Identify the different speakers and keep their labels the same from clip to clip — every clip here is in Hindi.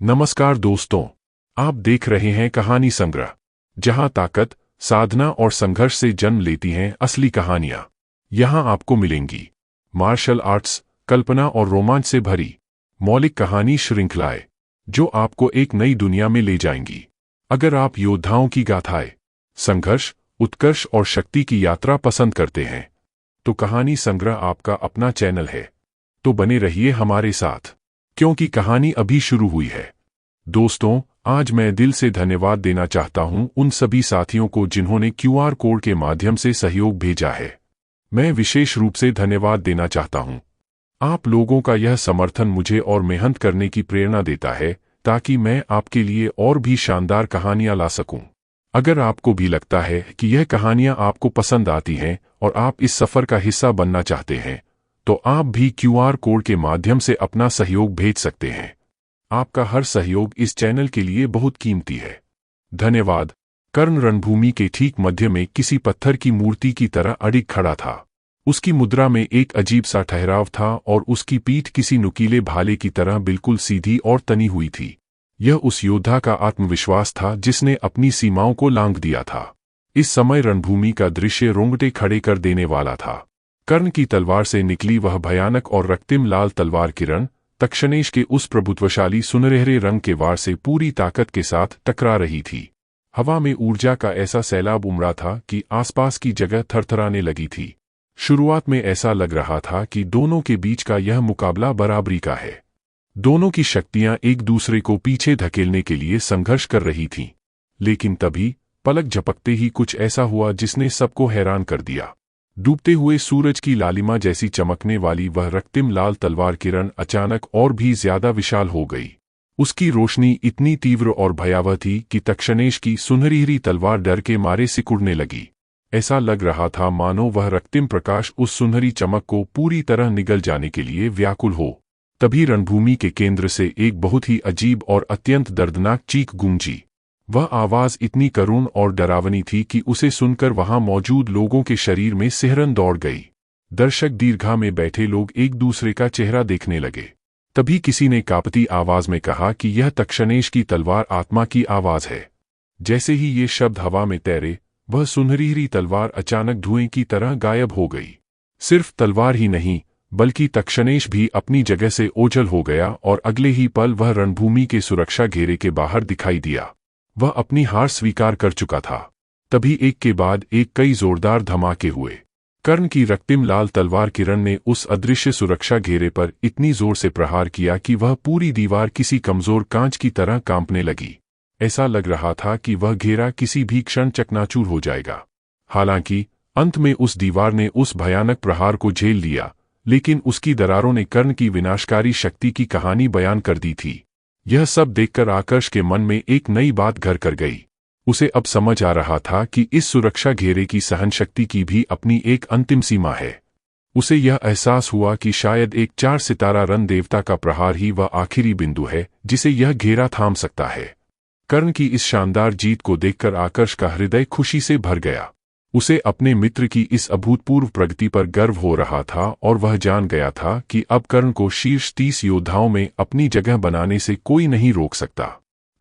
Speaker 1: नमस्कार दोस्तों, आप देख रहे हैं कहानी संग्रह, जहां ताकत, साधना और संघर्ष से जन्म लेती हैं असली कहानियां। यहां आपको मिलेंगी मार्शल आर्ट्स, कल्पना और रोमांच से भरी मौलिक कहानी श्रृंखलाएं, जो आपको एक नई दुनिया में ले जाएंगी। अगर आप योद्धाओं की गाथाएं, संघर्ष, उत्कर्ष और शक्ति की यात्रा पसंद करते हैं, तो कहानी संग्रह आपका अपना चैनल है। तो बने रहिए हमारे साथ, क्योंकि कहानी अभी शुरू हुई है। दोस्तों, आज मैं दिल से धन्यवाद देना चाहता हूं उन सभी साथियों को जिन्होंने क्यूआर कोड के माध्यम से सहयोग भेजा है। मैं विशेष रूप से धन्यवाद देना चाहता हूं। आप लोगों का यह समर्थन मुझे और मेहनत करने की प्रेरणा देता है, ताकि मैं आपके लिए और भी शानदार कहानियां ला सकूं। अगर आपको भी लगता है कि यह कहानियां आपको पसंद आती हैं और आप इस सफर का हिस्सा बनना चाहते हैं, तो आप भी क्यूआर कोड के माध्यम से अपना सहयोग भेज सकते हैं। आपका हर सहयोग इस चैनल के लिए बहुत कीमती है। धन्यवाद। कर्ण रणभूमि के ठीक मध्य में किसी पत्थर की मूर्ति की तरह अडिग खड़ा था। उसकी मुद्रा में एक अजीब सा ठहराव था और उसकी पीठ किसी नुकीले भाले की तरह बिल्कुल सीधी और तनी हुई थी। यह उस योद्धा का आत्मविश्वास था जिसने अपनी सीमाओं को लांघ दिया था। इस समय रणभूमि का दृश्य रोंगटे खड़े कर देने वाला था। कर्ण की तलवार से निकली वह भयानक और रक्तिम लाल तलवार किरण तक्षणेश के उस प्रभुत्वशाली सुनहरे रंग के वार से पूरी ताकत के साथ टकरा रही थी। हवा में ऊर्जा का ऐसा सैलाब उमड़ा था कि आसपास की जगह थरथराने लगी थी। शुरुआत में ऐसा लग रहा था कि दोनों के बीच का यह मुकाबला बराबरी का है। दोनों की शक्तियां एक दूसरे को पीछे धकेलने के लिए संघर्ष कर रही थीं। लेकिन तभी पलक झपकते ही कुछ ऐसा हुआ जिसने सबको हैरान कर दिया। डूबते हुए सूरज की लालिमा जैसी चमकने वाली वह रक्तिम लाल तलवार किरण अचानक और भी ज्यादा विशाल हो गई। उसकी रोशनी इतनी तीव्र और भयावह थी कि तक्षणेश की सुनहरी तलवार डर के मारे सिकुड़ने लगी। ऐसा लग रहा था मानो वह रक्तिम प्रकाश उस सुनहरी चमक को पूरी तरह निगल जाने के लिए व्याकुल हो। तभी रणभूमि के केंद्र से एक बहुत ही अजीब और अत्यंत दर्दनाक चीख गूंजी। वह आवाज इतनी करुण और डरावनी थी कि उसे सुनकर वहां मौजूद लोगों के शरीर में सिहरन दौड़ गई। दर्शक दीर्घा में बैठे लोग एक दूसरे का चेहरा देखने लगे। तभी किसी ने कांपती आवाज में कहा कि यह तक्षणेश की तलवार आत्मा की आवाज है। जैसे ही ये शब्द हवा में तैरे, वह सुनहरी तलवार अचानक धुएं की तरह गायब हो गई। सिर्फ तलवार ही नहीं, बल्कि तक्षणेश भी अपनी जगह से ओझल हो गया और अगले ही पल वह रणभूमि के सुरक्षा घेरे के बाहर दिखाई दिया। वह अपनी हार स्वीकार कर चुका था। तभी एक के बाद एक कई जोरदार धमाके हुए। कर्ण की रक्तिम लाल तलवार किरण ने उस अदृश्य सुरक्षा घेरे पर इतनी जोर से प्रहार किया कि वह पूरी दीवार किसी कमजोर कांच की तरह कांपने लगी। ऐसा लग रहा था कि वह घेरा किसी भी क्षण चकनाचूर हो जाएगा। हालांकि अंत में उस दीवार ने उस भयानक प्रहार को झेल लिया, लेकिन उसकी दरारों ने कर्ण की विनाशकारी शक्ति की कहानी बयान कर दी थी। यह सब देखकर आकर्ष के मन में एक नई बात घर कर गई। उसे अब समझ आ रहा था कि इस सुरक्षा घेरे की सहन शक्ति की भी अपनी एक अंतिम सीमा है। उसे यह एहसास हुआ कि शायद एक 4 सितारा रन देवता का प्रहार ही वह आखिरी बिंदु है जिसे यह घेरा थाम सकता है। कर्ण की इस शानदार जीत को देखकर आकर्ष का हृदय खुशी से भर गया। उसे अपने मित्र की इस अभूतपूर्व प्रगति पर गर्व हो रहा था और वह जान गया था कि अब कर्ण को शीर्ष 30 योद्धाओं में अपनी जगह बनाने से कोई नहीं रोक सकता।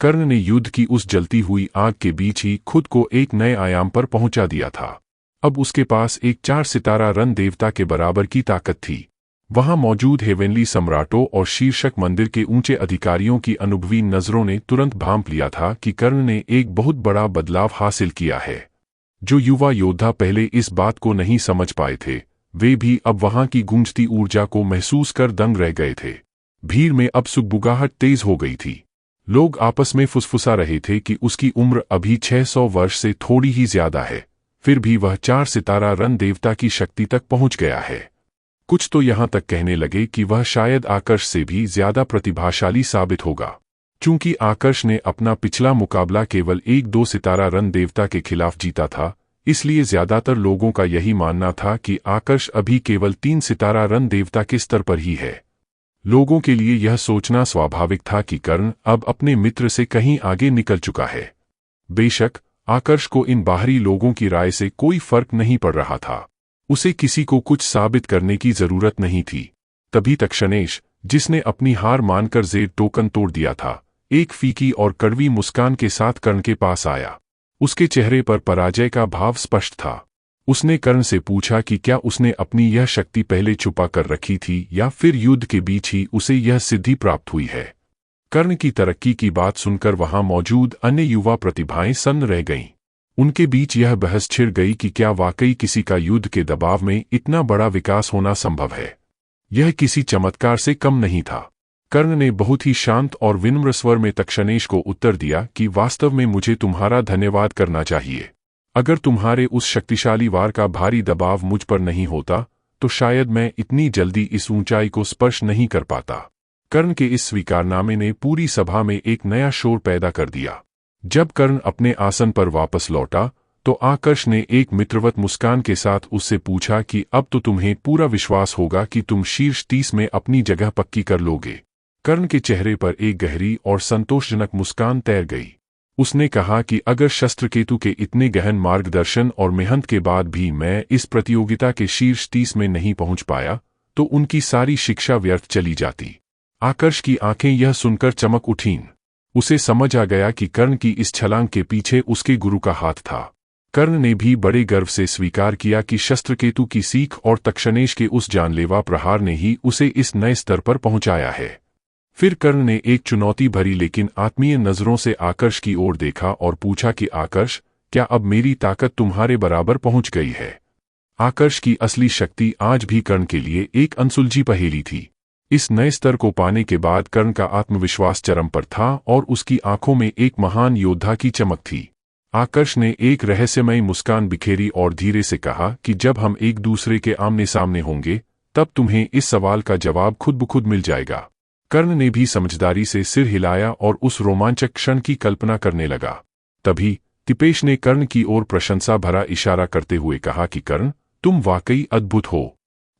Speaker 1: कर्ण ने युद्ध की उस जलती हुई आग के बीच ही खुद को एक नए आयाम पर पहुंचा दिया था। अब उसके पास एक 4 सितारा रन देवता के बराबर की ताकत थी। वहां मौजूद हेवेनली सम्राटों और शीर्षक मंदिर के ऊंचे अधिकारियों की अनुभवी नजरों ने तुरंत भांप लिया था कि कर्ण ने एक बहुत बड़ा बदलाव हासिल किया है। जो युवा योद्धा पहले इस बात को नहीं समझ पाए थे, वे भी अब वहां की गूंजती ऊर्जा को महसूस कर दंग रह गए थे। भीड़ में अब सुगबुगाहट तेज हो गई थी। लोग आपस में फुसफुसा रहे थे कि उसकी उम्र अभी 600 वर्ष से थोड़ी ही ज्यादा है, फिर भी वह 4 सितारा रन देवता की शक्ति तक पहुंच गया है। कुछ तो यहां तक कहने लगे कि वह शायद आकर्ष से भी ज्यादा प्रतिभाशाली साबित होगा। चूंकि आकर्ष ने अपना पिछला मुकाबला केवल एक 2 सितारा रन देवता के खिलाफ जीता था, इसलिए ज्यादातर लोगों का यही मानना था कि आकर्ष अभी केवल 3 सितारा रन देवता के स्तर पर ही है। लोगों के लिए यह सोचना स्वाभाविक था कि कर्ण अब अपने मित्र से कहीं आगे निकल चुका है। बेशक आकर्ष को इन बाहरी लोगों की राय से कोई फर्क नहीं पड़ रहा था। उसे किसी को कुछ साबित करने की जरूरत नहीं थी। तभी तक्षणेश, जिसने अपनी हार मानकर जेड टोकन तोड़ दिया था, एक फीकी और कड़वी मुस्कान के साथ कर्ण के पास आया। उसके चेहरे पर पराजय का भाव स्पष्ट था। उसने कर्ण से पूछा कि क्या उसने अपनी यह शक्ति पहले छुपा कर रखी थी या फिर युद्ध के बीच ही उसे यह सिद्धि प्राप्त हुई है। कर्ण की तरक्की की बात सुनकर वहां मौजूद अन्य युवा प्रतिभाएं सन्न रह गईं। उनके बीच यह बहस छिड़ गई कि क्या वाकई किसी का युद्ध के दबाव में इतना बड़ा विकास होना संभव है। यह किसी चमत्कार से कम नहीं था। कर्ण ने बहुत ही शांत और विनम्र स्वर में तक्षणेश को उत्तर दिया कि वास्तव में मुझे तुम्हारा धन्यवाद करना चाहिए। अगर तुम्हारे उस शक्तिशाली वार का भारी दबाव मुझ पर नहीं होता तो शायद मैं इतनी जल्दी इस ऊंचाई को स्पर्श नहीं कर पाता। कर्ण के इस स्वीकारनामे ने पूरी सभा में एक नया शोर पैदा कर दिया। जब कर्ण अपने आसन पर वापस लौटा तो आकर्ष ने एक मित्रवत मुस्कान के साथ उससे पूछा कि अब तो तुम्हें पूरा विश्वास होगा कि तुम शीर्ष 30 में अपनी जगह पक्की कर लोगे। कर्ण के चेहरे पर एक गहरी और संतोषजनक मुस्कान तैर गई। उसने कहा कि अगर शस्त्रकेतु के इतने गहन मार्गदर्शन और मेहनत के बाद भी मैं इस प्रतियोगिता के शीर्ष 30 में नहीं पहुंच पाया तो उनकी सारी शिक्षा व्यर्थ चली जाती। आकर्ष की आंखें यह सुनकर चमक उठीं। उसे समझ आ गया कि कर्ण की इस छलांग के पीछे उसके गुरु का हाथ था। कर्ण ने भी बड़े गर्व से स्वीकार किया कि शस्त्रकेतु की सीख और तक्षणेश के उस जानलेवा प्रहार ने ही उसे इस नए स्तर पर पहुंचाया है। फिर कर्ण ने एक चुनौती भरी लेकिन आत्मीय नजरों से आकर्ष की ओर देखा और पूछा कि आकर्ष, क्या अब मेरी ताकत तुम्हारे बराबर पहुंच गई है? आकर्ष की असली शक्ति आज भी कर्ण के लिए एक अनसुलझी पहेली थी। इस नए स्तर को पाने के बाद कर्ण का आत्मविश्वास चरम पर था और उसकी आंखों में एक महान योद्धा की चमक थी। आकर्ष ने एक रहस्यमयी मुस्कान बिखेरी और धीरे से कहा कि जब हम एक दूसरे के आमने सामने होंगे तब तुम्हें इस सवाल का जवाब खुद ब खुद मिल जाएगा। कर्ण ने भी समझदारी से सिर हिलाया और उस रोमांचक क्षण की कल्पना करने लगा। तभी तिपेश ने कर्ण की ओर प्रशंसा भरा इशारा करते हुए कहा कि कर्ण, तुम वाकई अद्भुत हो।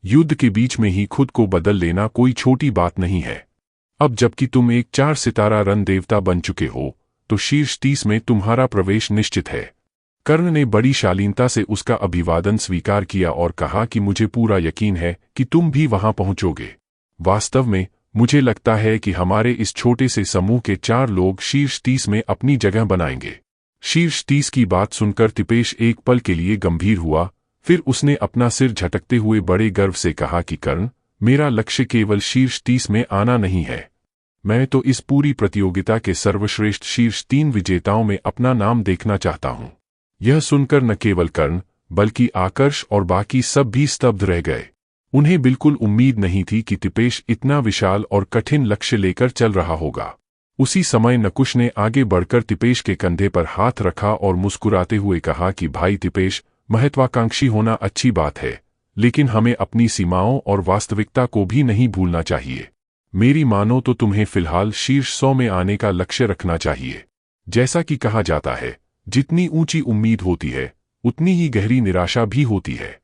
Speaker 1: युद्ध के बीच में ही खुद को बदल लेना कोई छोटी बात नहीं है। अब जबकि तुम एक 4 सितारा रन देवता बन चुके हो तो शीर्ष 30 में तुम्हारा प्रवेश निश्चित है। कर्ण ने बड़ी शालीनता से उसका अभिवादन स्वीकार किया और कहा कि मुझे पूरा यकीन है कि तुम भी वहां पहुंचोगे। वास्तव में मुझे लगता है कि हमारे इस छोटे से समूह के 4 लोग शीर्ष 30 में अपनी जगह बनाएंगे। शीर्ष 30 की बात सुनकर तिपेश एक पल के लिए गंभीर हुआ, फिर उसने अपना सिर झटकते हुए बड़े गर्व से कहा कि कर्ण, मेरा लक्ष्य केवल शीर्ष 30 में आना नहीं है। मैं तो इस पूरी प्रतियोगिता के सर्वश्रेष्ठ शीर्ष 3 विजेताओं में अपना नाम देखना चाहता हूं। यह सुनकर न केवल कर्ण बल्कि आकर्ष और बाकी सब भी स्तब्ध रह गए। उन्हें बिल्कुल उम्मीद नहीं थी कि तिपेश इतना विशाल और कठिन लक्ष्य लेकर चल रहा होगा। उसी समय नकुश ने आगे बढ़कर तिपेश के कंधे पर हाथ रखा और मुस्कुराते हुए कहा कि भाई तिपेश, महत्वाकांक्षी होना अच्छी बात है, लेकिन हमें अपनी सीमाओं और वास्तविकता को भी नहीं भूलना चाहिए। मेरी मानो तो तुम्हें फिलहाल शीर्ष 100 में आने का लक्ष्य रखना चाहिए। जैसा कि कहा जाता है, जितनी ऊंची उम्मीद होती है उतनी ही गहरी निराशा भी होती है।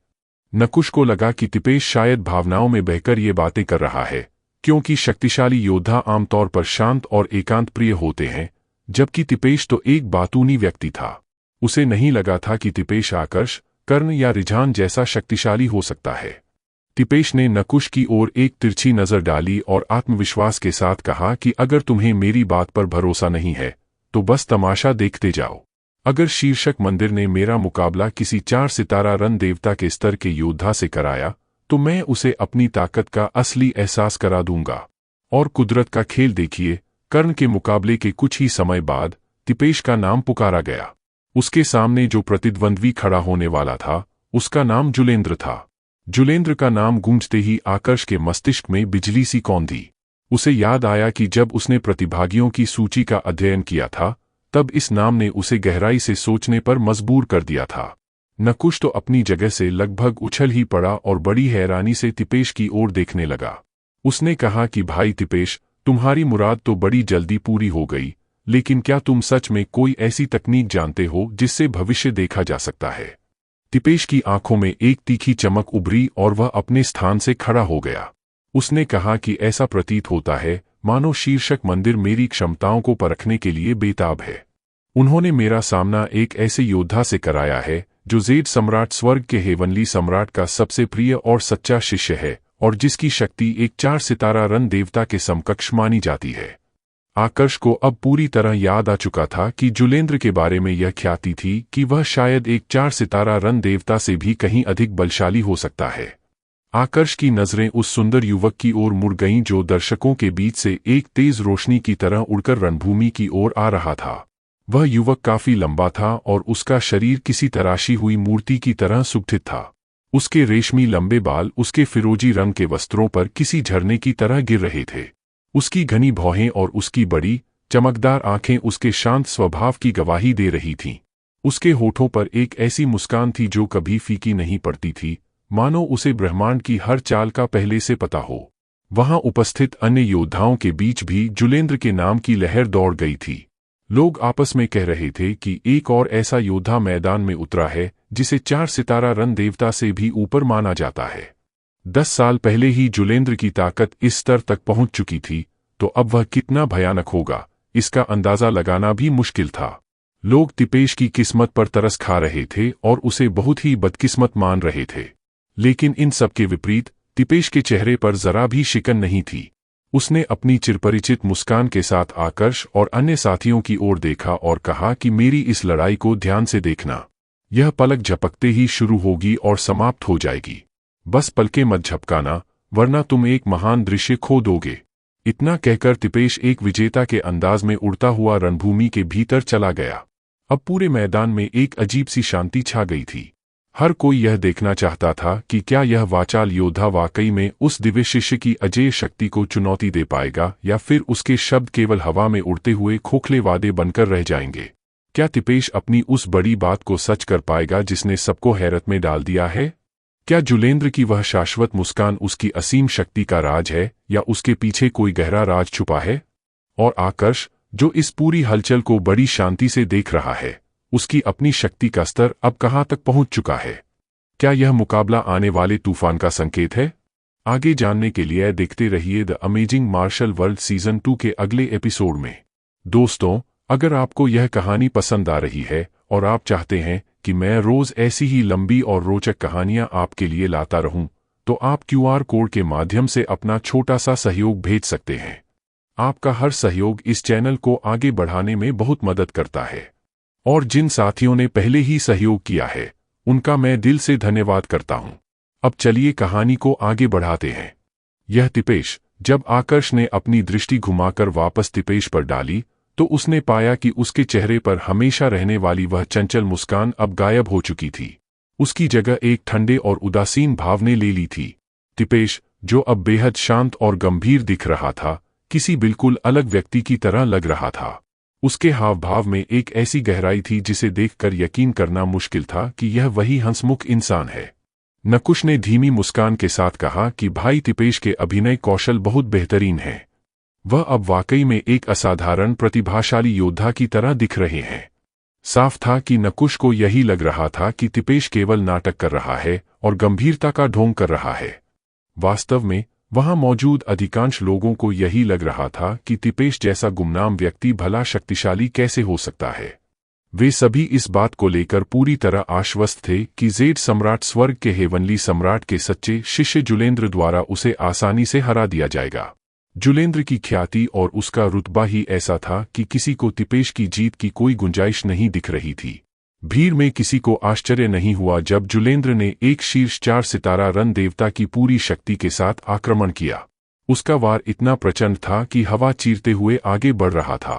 Speaker 1: नकुश को लगा कि तिपेश शायद भावनाओं में बहकर ये बातें कर रहा है, क्योंकि शक्तिशाली योद्धा आमतौर पर शांत और एकांत प्रिय होते हैं, जबकि तिपेश तो एक बातूनी व्यक्ति था। उसे नहीं लगा था कि तिपेश आकर्ष, कर्ण या रिझान जैसा शक्तिशाली हो सकता है। तिपेश ने नकुश की ओर एक तिरछी नजर डाली और आत्मविश्वास के साथ कहा कि अगर तुम्हें मेरी बात पर भरोसा नहीं है तो बस तमाशा देखते जाओ। अगर शीर्षक मंदिर ने मेरा मुकाबला किसी 4 सितारा रन देवता के स्तर के योद्धा से कराया तो मैं उसे अपनी ताकत का असली एहसास करा दूंगा। और कुदरत का खेल देखिए, कर्ण के मुकाबले के कुछ ही समय बाद तिपेश का नाम पुकारा गया। उसके सामने जो प्रतिद्वंद्वी खड़ा होने वाला था उसका नाम जुलेंद्र था। जुलेंद्र का नाम गूंजते ही आकर्ष के मस्तिष्क में बिजली सी कौंधी। उसे याद आया कि जब उसने प्रतिभागियों की सूची का अध्ययन किया था तब इस नाम ने उसे गहराई से सोचने पर मजबूर कर दिया था। नकुश तो अपनी जगह से लगभग उछल ही पड़ा और बड़ी हैरानी से तिपेश की ओर देखने लगा। उसने कहा कि भाई तिपेश, तुम्हारी मुराद तो बड़ी जल्दी पूरी हो गई, लेकिन क्या तुम सच में कोई ऐसी तकनीक जानते हो जिससे भविष्य देखा जा सकता है? तिपेश की आंखों में एक तीखी चमक उभरी और वह अपने स्थान से खड़ा हो गया। उसने कहा कि ऐसा प्रतीत होता है मानो शीर्षक मंदिर मेरी क्षमताओं को परखने के लिए बेताब है। उन्होंने मेरा सामना एक ऐसे योद्धा से कराया है जो जेड सम्राट स्वर्ग के हेवनली सम्राट का सबसे प्रिय और सच्चा शिष्य है और जिसकी शक्ति एक 4 सितारा रन देवता के समकक्ष मानी जाती है। आकर्ष को अब पूरी तरह याद आ चुका था कि जुलेंद्र के बारे में यह ख्याति थी कि वह शायद एक 4 सितारा रन देवता से भी कहीं अधिक बलशाली हो सकता है। आकर्ष की नजरें उस सुंदर युवक की ओर मुड़ गईं जो दर्शकों के बीच से एक तेज रोशनी की तरह उड़कर रणभूमि की ओर आ रहा था। वह युवक काफी लंबा था और उसका शरीर किसी तराशी हुई मूर्ति की तरह सुगठित था। उसके रेशमी लंबे बाल उसके फिरोजी रंग के वस्त्रों पर किसी झरने की तरह गिर रहे थे। उसकी घनी भौहें और उसकी बड़ी चमकदार आंखें उसके शांत स्वभाव की गवाही दे रही थीं। उसके होठों पर एक ऐसी मुस्कान थी जो कभी फीकी नहीं पड़ती थी, मानो उसे ब्रह्मांड की हर चाल का पहले से पता हो। वहां उपस्थित अन्य योद्धाओं के बीच भी जुलेंद्र के नाम की लहर दौड़ गई थी। लोग आपस में कह रहे थे कि एक और ऐसा योद्धा मैदान में उतरा है जिसे 4 सितारा रन देवता से भी ऊपर माना जाता है। 10 साल पहले ही जुलेंद्र की ताकत इस स्तर तक पहुंच चुकी थी, तो अब वह कितना भयानक होगा, इसका अंदाजा लगाना भी मुश्किल था। लोग तिपेश की किस्मत पर तरस खा रहे थे और उसे बहुत ही बदकिस्मत मान रहे थे। लेकिन इन सब के विपरीत तिपेश के चेहरे पर जरा भी शिकन नहीं थी। उसने अपनी चिरपरिचित मुस्कान के साथ आकर्ष और अन्य साथियों की ओर देखा और कहा कि मेरी इस लड़ाई को ध्यान से देखना। यह पलक झपकते ही शुरू होगी और समाप्त हो जाएगी। बस पलके मत झपकाना, वरना तुम एक महान दृश्य खो दोगे। इतना कहकर तिपेश एक विजेता के अंदाज में उड़ता हुआ रणभूमि के भीतर चला गया। अब पूरे मैदान में एक अजीब सी शांति छा गई थी। हर कोई यह देखना चाहता था कि क्या यह वाचाल योद्धा वाकई में उस दिव्य शिष्य की अजेय शक्ति को चुनौती दे पाएगा या फिर उसके शब्द केवल हवा में उड़ते हुए खोखले वादे बनकर रह जाएंगे। क्या तिपेश अपनी उस बड़ी बात को सच कर पाएगा जिसने सबको हैरत में डाल दिया है? क्या जुलेंद्र की वह शाश्वत मुस्कान उसकी असीम शक्ति का राज है या उसके पीछे कोई गहरा राज छुपा है? और आकर्ष, जो इस पूरी हलचल को बड़ी शांति से देख रहा है, उसकी अपनी शक्ति का स्तर अब कहां तक पहुंच चुका है? क्या यह मुकाबला आने वाले तूफान का संकेत है? आगे जानने के लिए देखते रहिए the amazing martial world season 2 के अगले एपिसोड में। दोस्तों, अगर आपको यह कहानी पसंद आ रही है और आप चाहते हैं कि मैं रोज ऐसी ही लंबी और रोचक कहानियां आपके लिए लाता रहूं, तो आप QR कोड के माध्यम से अपना छोटा सा सहयोग भेज सकते हैं। आपका हर सहयोग इस चैनल को आगे बढ़ाने में बहुत मदद करता है। और जिन साथियों ने पहले ही सहयोग किया है, उनका मैं दिल से धन्यवाद करता हूं। अब चलिए कहानी को आगे बढ़ाते हैं। यह तिपेश, जब आकर्ष ने अपनी दृष्टि घुमाकर वापस तिपेश पर डाली, तो उसने पाया कि उसके चेहरे पर हमेशा रहने वाली वह चंचल मुस्कान अब गायब हो चुकी थी। उसकी जगह एक ठंडे और उदासीन भाव ने ले ली थी। तिपेश, जो अब बेहद शांत और गंभीर दिख रहा था, किसी बिल्कुल अलग व्यक्ति की तरह लग रहा था। उसके हाव भाव में एक ऐसी गहराई थी जिसे देखकर यकीन करना मुश्किल था कि यह वही हंसमुख इंसान है। नकुश ने धीमी मुस्कान के साथ कहा कि भाई तिपेश के अभिनय कौशल बहुत बेहतरीन है। वह अब वाकई में एक असाधारण प्रतिभाशाली योद्धा की तरह दिख रहे हैं। साफ था कि नकुश को यही लग रहा था कि तिपेश केवल नाटक कर रहा है और गंभीरता का ढोंग कर रहा है। वास्तव में वहां मौजूद अधिकांश लोगों को यही लग रहा था कि तिपेश जैसा गुमनाम व्यक्ति भला शक्तिशाली कैसे हो सकता है। वे सभी इस बात को लेकर पूरी तरह आश्वस्त थे कि जेड सम्राट स्वर्ग के हेवनली सम्राट के सच्चे शिष्य जुलेंद्र द्वारा उसे आसानी से हरा दिया जाएगा। जुलेंद्र की ख्याति और उसका रुतबा ही ऐसा था कि किसी को तिपेश की जीत की कोई गुंजाइश नहीं दिख रही थी। भीड़ में किसी को आश्चर्य नहीं हुआ जब जुलेंद्र ने एक शीर्ष 4 सितारा रन देवता की पूरी शक्ति के साथ आक्रमण किया। उसका वार इतना प्रचंड था कि हवा चीरते हुए आगे बढ़ रहा था।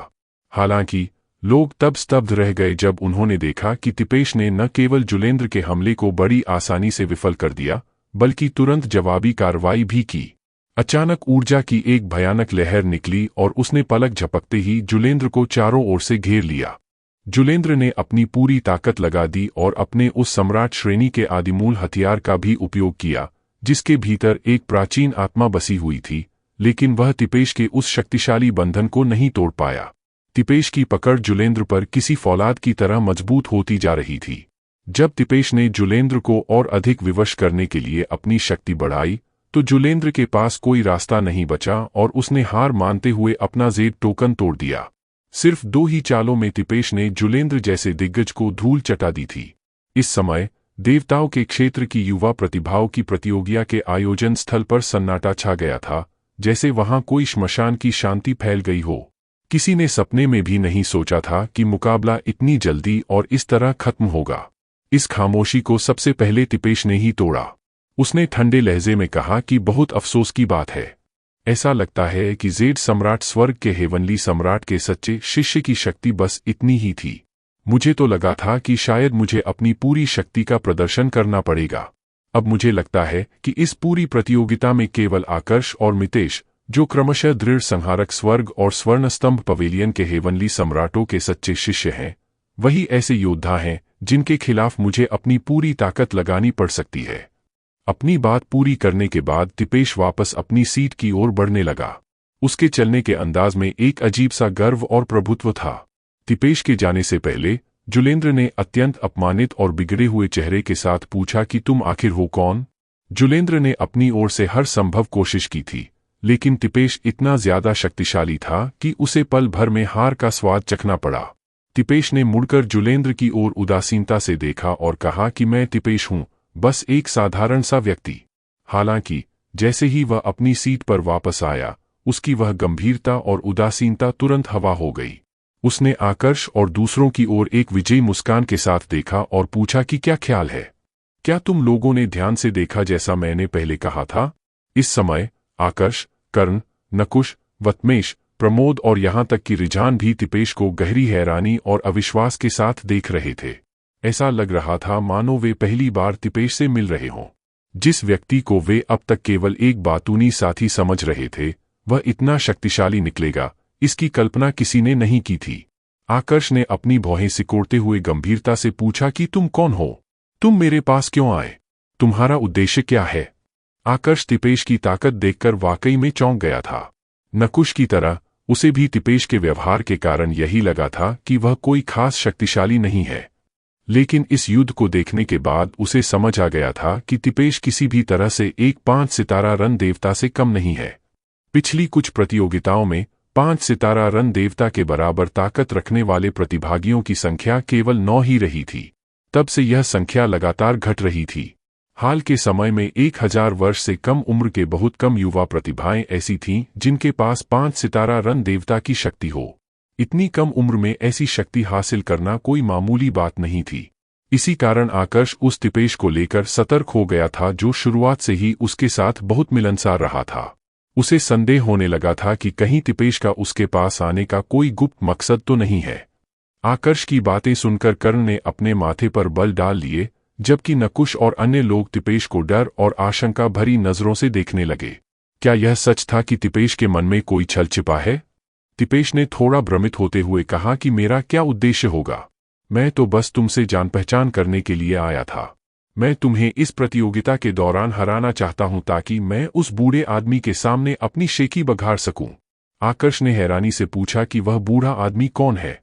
Speaker 1: हालांकि लोग तब स्तब्ध रह गए जब उन्होंने देखा कि तिपेश ने न केवल जुलेंद्र के हमले को बड़ी आसानी से विफल कर दिया, बल्कि तुरंत जवाबी कार्रवाई भी की। अचानक ऊर्जा की एक भयानक लहर निकली और उसने पलक झपकते ही जुलेंद्र को चारों ओर से घेर लिया। जुलेंद्र ने अपनी पूरी ताकत लगा दी और अपने उस सम्राट श्रेणी के आदिमूल हथियार का भी उपयोग किया, जिसके भीतर एक प्राचीन आत्मा बसी हुई थी, लेकिन वह तिपेश के उस शक्तिशाली बंधन को नहीं तोड़ पाया। तिपेश की पकड़ जुलेंद्र पर किसी फौलाद की तरह मजबूत होती जा रही थी। जब तिपेश ने जुलेंद्र को और अधिक विवश करने के लिए अपनी शक्ति बढ़ाई, तो जुलेंद्र के पास कोई रास्ता नहीं बचा और उसने हार मानते हुए अपना जेड टोकन तोड़ दिया। सिर्फ 2 ही चालों में तिपेश ने जुलेंद्र जैसे दिग्गज को धूल चटा दी थी। इस समय देवताओं के क्षेत्र की युवा प्रतिभाओं की प्रतियोगिता के आयोजन स्थल पर सन्नाटा छा गया था, जैसे वहां कोई श्मशान की शांति फैल गई हो। किसी ने सपने में भी नहीं सोचा था कि मुकाबला इतनी जल्दी और इस तरह खत्म होगा। इस खामोशी को सबसे पहले तिपेश ने ही तोड़ा। उसने ठंडे लहजे में कहा कि बहुत अफसोस की बात है। ऐसा लगता है कि जेड सम्राट स्वर्ग के हेवनली सम्राट के सच्चे शिष्य की शक्ति बस इतनी ही थी। मुझे तो लगा था कि शायद मुझे अपनी पूरी शक्ति का प्रदर्शन करना पड़ेगा। अब मुझे लगता है कि इस पूरी प्रतियोगिता में केवल आकर्ष और मितेश, जो क्रमशः दृढ़ संहारक स्वर्ग और स्वर्णस्तंभ पवेलियन के हेवनली सम्राटों के सच्चे शिष्य हैं, वही ऐसे योद्धा हैं जिनके खिलाफ मुझे अपनी पूरी ताकत लगानी पड़ सकती है। अपनी बात पूरी करने के बाद तिपेश वापस अपनी सीट की ओर बढ़ने लगा। उसके चलने के अंदाज में एक अजीब सा गर्व और प्रभुत्व था। तिपेश के जाने से पहले जुलेंद्र ने अत्यंत अपमानित और बिगड़े हुए चेहरे के साथ पूछा कि तुम आखिर हो कौन? जुलेंद्र ने अपनी ओर से हर संभव कोशिश की थी, लेकिन तिपेश इतना ज्यादा शक्तिशाली था कि उसे पल भर में हार का स्वाद चखना पड़ा। तिपेश ने मुड़कर जुलेंद्र की ओर उदासीनता से देखा और कहा कि मैं तिपेश हूं, बस एक साधारण सा व्यक्ति। हालांकि जैसे ही वह अपनी सीट पर वापस आया, उसकी वह गंभीरता और उदासीनता तुरंत हवा हो गई। उसने आकर्ष और दूसरों की ओर एक विजयी मुस्कान के साथ देखा और पूछा कि क्या ख्याल है? क्या तुम लोगों ने ध्यान से देखा जैसा मैंने पहले कहा था? इस समय आकर्ष, कर्ण, नकुश, वत्मेश, प्रमोद और यहां तक कि रिजान भी तिपेश को गहरी हैरानी और अविश्वास के साथ देख रहे थे। ऐसा लग रहा था मानो वे पहली बार तिपेश से मिल रहे हों। जिस व्यक्ति को वे अब तक केवल एक बातूनी साथी समझ रहे थे, वह इतना शक्तिशाली निकलेगा, इसकी कल्पना किसी ने नहीं की थी। आकर्ष ने अपनी भौहें सिकोड़ते हुए गंभीरता से पूछा कि तुम कौन हो? तुम मेरे पास क्यों आए? तुम्हारा उद्देश्य क्या है? आकर्ष तिपेश की ताकत देखकर वाकई में चौंक गया था। नकुश की तरह उसे भी तिपेश के व्यवहार के कारण यही लगा था कि वह कोई खास शक्तिशाली नहीं है। लेकिन इस युद्ध को देखने के बाद उसे समझ आ गया था कि तिपेश किसी भी तरह से एक 5 सितारा रन देवता से कम नहीं है। पिछली कुछ प्रतियोगिताओं में 5 सितारा रन देवता के बराबर ताकत रखने वाले प्रतिभागियों की संख्या केवल 9 ही रही थी। तब से यह संख्या लगातार घट रही थी। हाल के समय में 1000 वर्ष से कम उम्र के बहुत कम युवा प्रतिभाएं ऐसी थीं जिनके पास 5 सितारा रन देवता की शक्ति हो। इतनी कम उम्र में ऐसी शक्ति हासिल करना कोई मामूली बात नहीं थी। इसी कारण आकर्ष उस तिपेश को लेकर सतर्क हो गया था, जो शुरुआत से ही उसके साथ बहुत मिलनसार रहा था। उसे संदेह होने लगा था कि कहीं तिपेश का उसके पास आने का कोई गुप्त मकसद तो नहीं है। आकर्ष की बातें सुनकर कर्ण ने अपने माथे पर बल डाल लिए, जबकि नकुश और अन्य लोग तिपेश को डर और आशंका भरी नजरों से देखने लगे। क्या यह सच था कि तिपेश के मन में कोई छल छिपा है? तिपेश ने थोड़ा भ्रमित होते हुए कहा कि मेरा क्या उद्देश्य होगा? मैं तो बस तुमसे जान पहचान करने के लिए आया था। मैं तुम्हें इस प्रतियोगिता के दौरान हराना चाहता हूं ताकि मैं उस बूढ़े आदमी के सामने अपनी शेखी बघाड़ सकूं। आकर्ष ने हैरानी से पूछा कि वह बूढ़ा आदमी कौन है?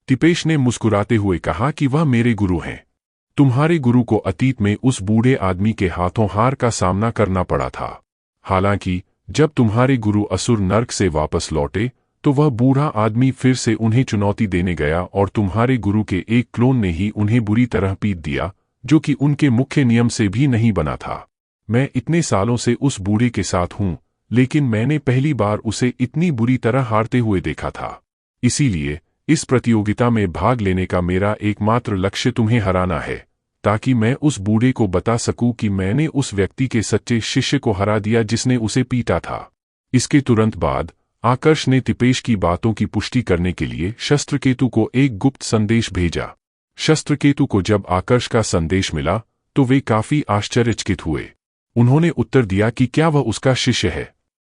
Speaker 1: तिपेश ने मुस्कुराते हुए कहा कि वह मेरे गुरु हैं। तुम्हारे गुरु को अतीत में उस बूढ़े आदमी के हाथों हार का सामना करना पड़ा था। हालांकि जब तुम्हारे गुरु असुर नर्क से वापस लौटे तो वह बूढ़ा आदमी फिर से उन्हें चुनौती देने गया और तुम्हारे गुरु के एक क्लोन ने ही उन्हें बुरी तरह पीट दिया, जो कि उनके मुख्य नियम से भी नहीं बना था। मैं इतने सालों से उस बूढ़े के साथ हूं, लेकिन मैंने पहली बार उसे इतनी बुरी तरह हारते हुए देखा था। इसीलिए इस प्रतियोगिता में भाग लेने का मेरा एकमात्र लक्ष्य तुम्हें हराना है, ताकि मैं उस बूढ़े को बता सकूं कि मैंने उस व्यक्ति के सच्चे शिष्य को हरा दिया जिसने उसे पीटा था। इसके तुरंत बाद आकर्ष ने तिपेश की बातों की पुष्टि करने के लिए शस्त्रकेतु को एक गुप्त संदेश भेजा। शस्त्रकेतु को जब आकर्ष का संदेश मिला तो वे काफी आश्चर्यचकित हुए। उन्होंने उत्तर दिया कि क्या वह उसका शिष्य है?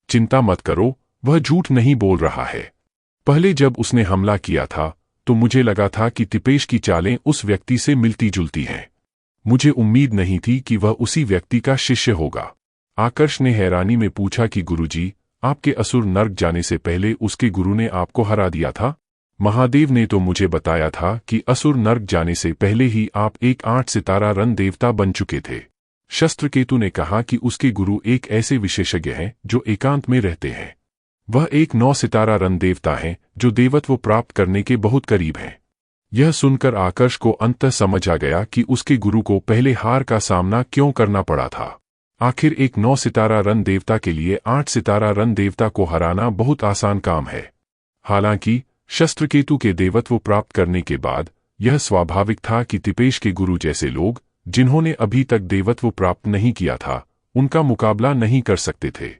Speaker 1: चिंता मत करो, वह झूठ नहीं बोल रहा है। पहले जब उसने हमला किया था तो मुझे लगा था कि तिपेश की चालें उस व्यक्ति से मिलती जुलती हैं। मुझे उम्मीद नहीं थी कि वह उसी व्यक्ति का शिष्य होगा। आकर्ष ने हैरानी में पूछा कि गुरुजी, आपके असुर नर्क जाने से पहले उसके गुरु ने आपको हरा दिया था? महादेव ने तो मुझे बताया था कि असुर नर्क जाने से पहले ही आप एक 8 सितारा रन देवता बन चुके थे। शस्त्रकेतु ने कहा कि उसके गुरु एक ऐसे विशेषज्ञ हैं जो एकांत में रहते हैं। वह एक 9 सितारा रन देवता हैं जो देवत्व प्राप्त करने के बहुत करीब हैं। यह सुनकर आकर्ष को अंततः समझ आ गया कि उसके गुरु को पहले हार का सामना क्यों करना पड़ा था। आखिर एक 9 सितारा रन देवता के लिए 8 सितारा रन देवता को हराना बहुत आसान काम है। हालांकि शस्त्रकेतु के देवत्व प्राप्त करने के बाद यह स्वाभाविक था कि तिपेश के गुरु जैसे लोग, जिन्होंने अभी तक देवत्व प्राप्त नहीं किया था, उनका मुकाबला नहीं कर सकते थे।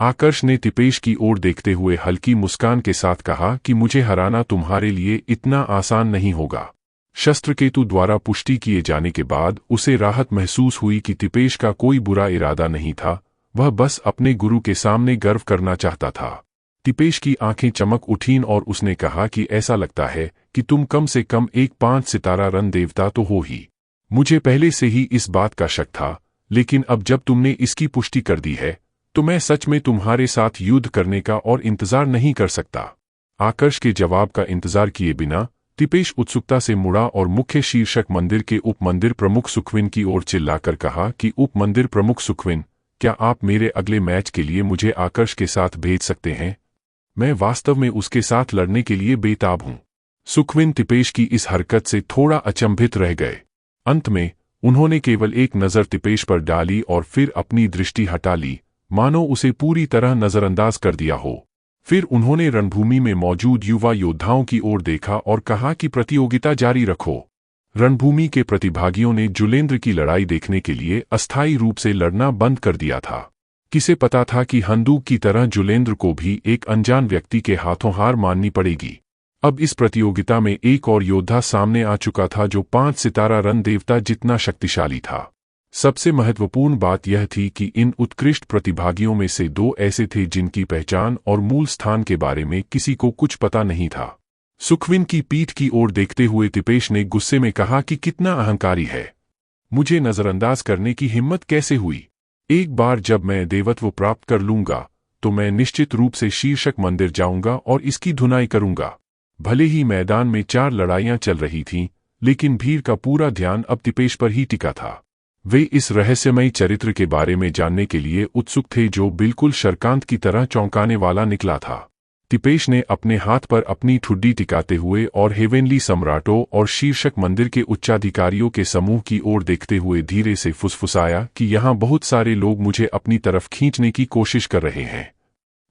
Speaker 1: आकर्ष ने तिपेश की ओर देखते हुए हल्की मुस्कान के साथ कहा कि मुझे हराना तुम्हारे लिए इतना आसान नहीं होगा। शस्त्रकेतु द्वारा पुष्टि किए जाने के बाद उसे राहत महसूस हुई कि तिपेश का कोई बुरा इरादा नहीं था, वह बस अपने गुरु के सामने गर्व करना चाहता था। तिपेश की आंखें चमक उठीं और उसने कहा कि ऐसा लगता है कि तुम कम से कम एक 5 सितारा रन देवता तो हो ही। मुझे पहले से ही इस बात का शक था, लेकिन अब जब तुमने इसकी पुष्टि कर दी है तो मैं सच में तुम्हारे साथ युद्ध करने का और इंतजार नहीं कर सकता। आकर्ष के जवाब का इंतजार किए बिना तिपेश उत्सुकता से मुड़ा और मुख्य शीर्षक मंदिर के उप मंदिर प्रमुख सुखविन की ओर चिल्लाकर कहा कि उप मंदिर प्रमुख सुखविन, क्या आप मेरे अगले मैच के लिए मुझे आकर्ष के साथ भेज सकते हैं? मैं वास्तव में उसके साथ लड़ने के लिए बेताब हूं। सुखविन तिपेश की इस हरकत से थोड़ा अचंभित रह गए। अंत में उन्होंने केवल एक नज़र तिपेश पर डाली और फिर अपनी दृष्टि हटा ली, मानो उसे पूरी तरह नज़रअंदाज कर दिया हो। फिर उन्होंने रणभूमि में मौजूद युवा योद्धाओं की ओर देखा और कहा कि प्रतियोगिता जारी रखो। रणभूमि के प्रतिभागियों ने जुलेंद्र की लड़ाई देखने के लिए अस्थायी रूप से लड़ना बंद कर दिया था। किसे पता था कि हंदूक की तरह जुलेंद्र को भी एक अनजान व्यक्ति के हाथों हार माननी पड़ेगी। अब इस प्रतियोगिता में एक और योद्धा सामने आ चुका था जो 5 सितारा रन देवता जितना शक्तिशाली था। सबसे महत्वपूर्ण बात यह थी कि इन उत्कृष्ट प्रतिभागियों में से 2 ऐसे थे जिनकी पहचान और मूल स्थान के बारे में किसी को कुछ पता नहीं था। सुखविन की पीठ की ओर देखते हुए तिपेश ने गुस्से में कहा कि कितना अहंकारी है, मुझे नजरअंदाज करने की हिम्मत कैसे हुई? एक बार जब मैं देवत्व प्राप्त कर लूंगा तो मैं निश्चित रूप से शीर्षक मंदिर जाऊंगा और इसकी धुनाई करूंगा। भले ही मैदान में 4 लड़ाइयां चल रही थीं, लेकिन भीड़ का पूरा ध्यान अब तिपेश पर ही टिका था। वे इस रहस्यमयी चरित्र के बारे में जानने के लिए उत्सुक थे जो बिल्कुल शरकांत की तरह चौंकाने वाला निकला था। तिपेश ने अपने हाथ पर अपनी ठुड्डी टिकाते हुए और हेवेनली सम्राटों और शीर्षक मंदिर के उच्चाधिकारियों के समूह की ओर देखते हुए धीरे से फुसफुसाया कि यहाँ बहुत सारे लोग मुझे अपनी तरफ खींचने की कोशिश कर रहे हैं।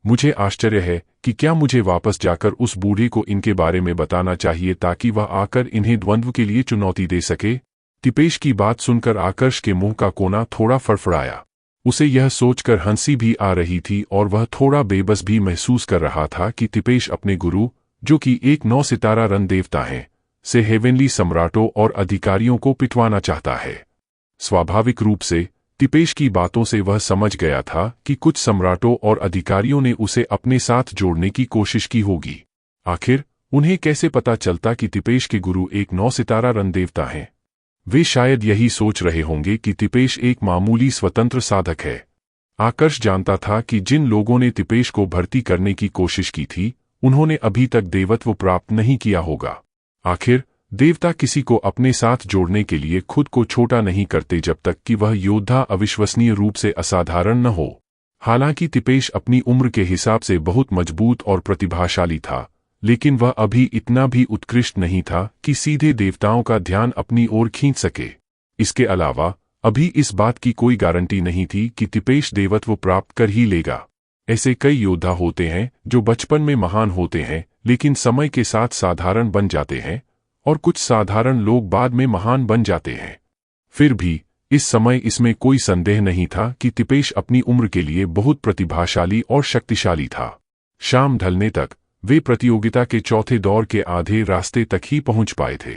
Speaker 1: मुझे आश्चर्य है कि क्या मुझे वापस जाकर उस बूढ़े को इनके बारे में बताना चाहिए ताकि वह आकर इन्हें द्वंद्व के लिए चुनौती दे सके। तिपेश की बात सुनकर आकर्ष के मुंह का कोना थोड़ा फड़फड़ाया। उसे यह सोचकर हंसी भी आ रही थी और वह थोड़ा बेबस भी महसूस कर रहा था कि तिपेश अपने गुरु, जो कि एक 9 सितारा रन देवता हैं, से हेवेनली सम्राटों और अधिकारियों को पिटवाना चाहता है। स्वाभाविक रूप से तिपेश की बातों से वह समझ गया था कि कुछ सम्राटों और अधिकारियों ने उसे अपने साथ जोड़ने की कोशिश की होगी। आखिर उन्हें कैसे पता चलता कि तिपेश के गुरु एक 9 सितारा रन देवता हैं? वे शायद यही सोच रहे होंगे कि तिपेश एक मामूली स्वतंत्र साधक है। आकर्ष जानता था कि जिन लोगों ने तिपेश को भर्ती करने की कोशिश की थी, उन्होंने अभी तक देवत्व प्राप्त नहीं किया होगा। आखिर देवता किसी को अपने साथ जोड़ने के लिए खुद को छोटा नहीं करते जब तक कि वह योद्धा अविश्वसनीय रूप से असाधारण न हो। हालांकि तिपेश अपनी उम्र के हिसाब से बहुत मजबूत और प्रतिभाशाली था, लेकिन वह अभी इतना भी उत्कृष्ट नहीं था कि सीधे देवताओं का ध्यान अपनी ओर खींच सके। इसके अलावा अभी इस बात की कोई गारंटी नहीं थी कि तिपेश देवत्व प्राप्त कर ही लेगा। ऐसे कई योद्धा होते हैं जो बचपन में महान होते हैं लेकिन समय के साथ साधारण बन जाते हैं, और कुछ साधारण लोग बाद में महान बन जाते हैं। फिर भी इस समय इसमें कोई संदेह नहीं था कि तिपेश अपनी उम्र के लिए बहुत प्रतिभाशाली और शक्तिशाली था। शाम ढलने तक वे प्रतियोगिता के चौथे दौर के आधे रास्ते तक ही पहुंच पाए थे।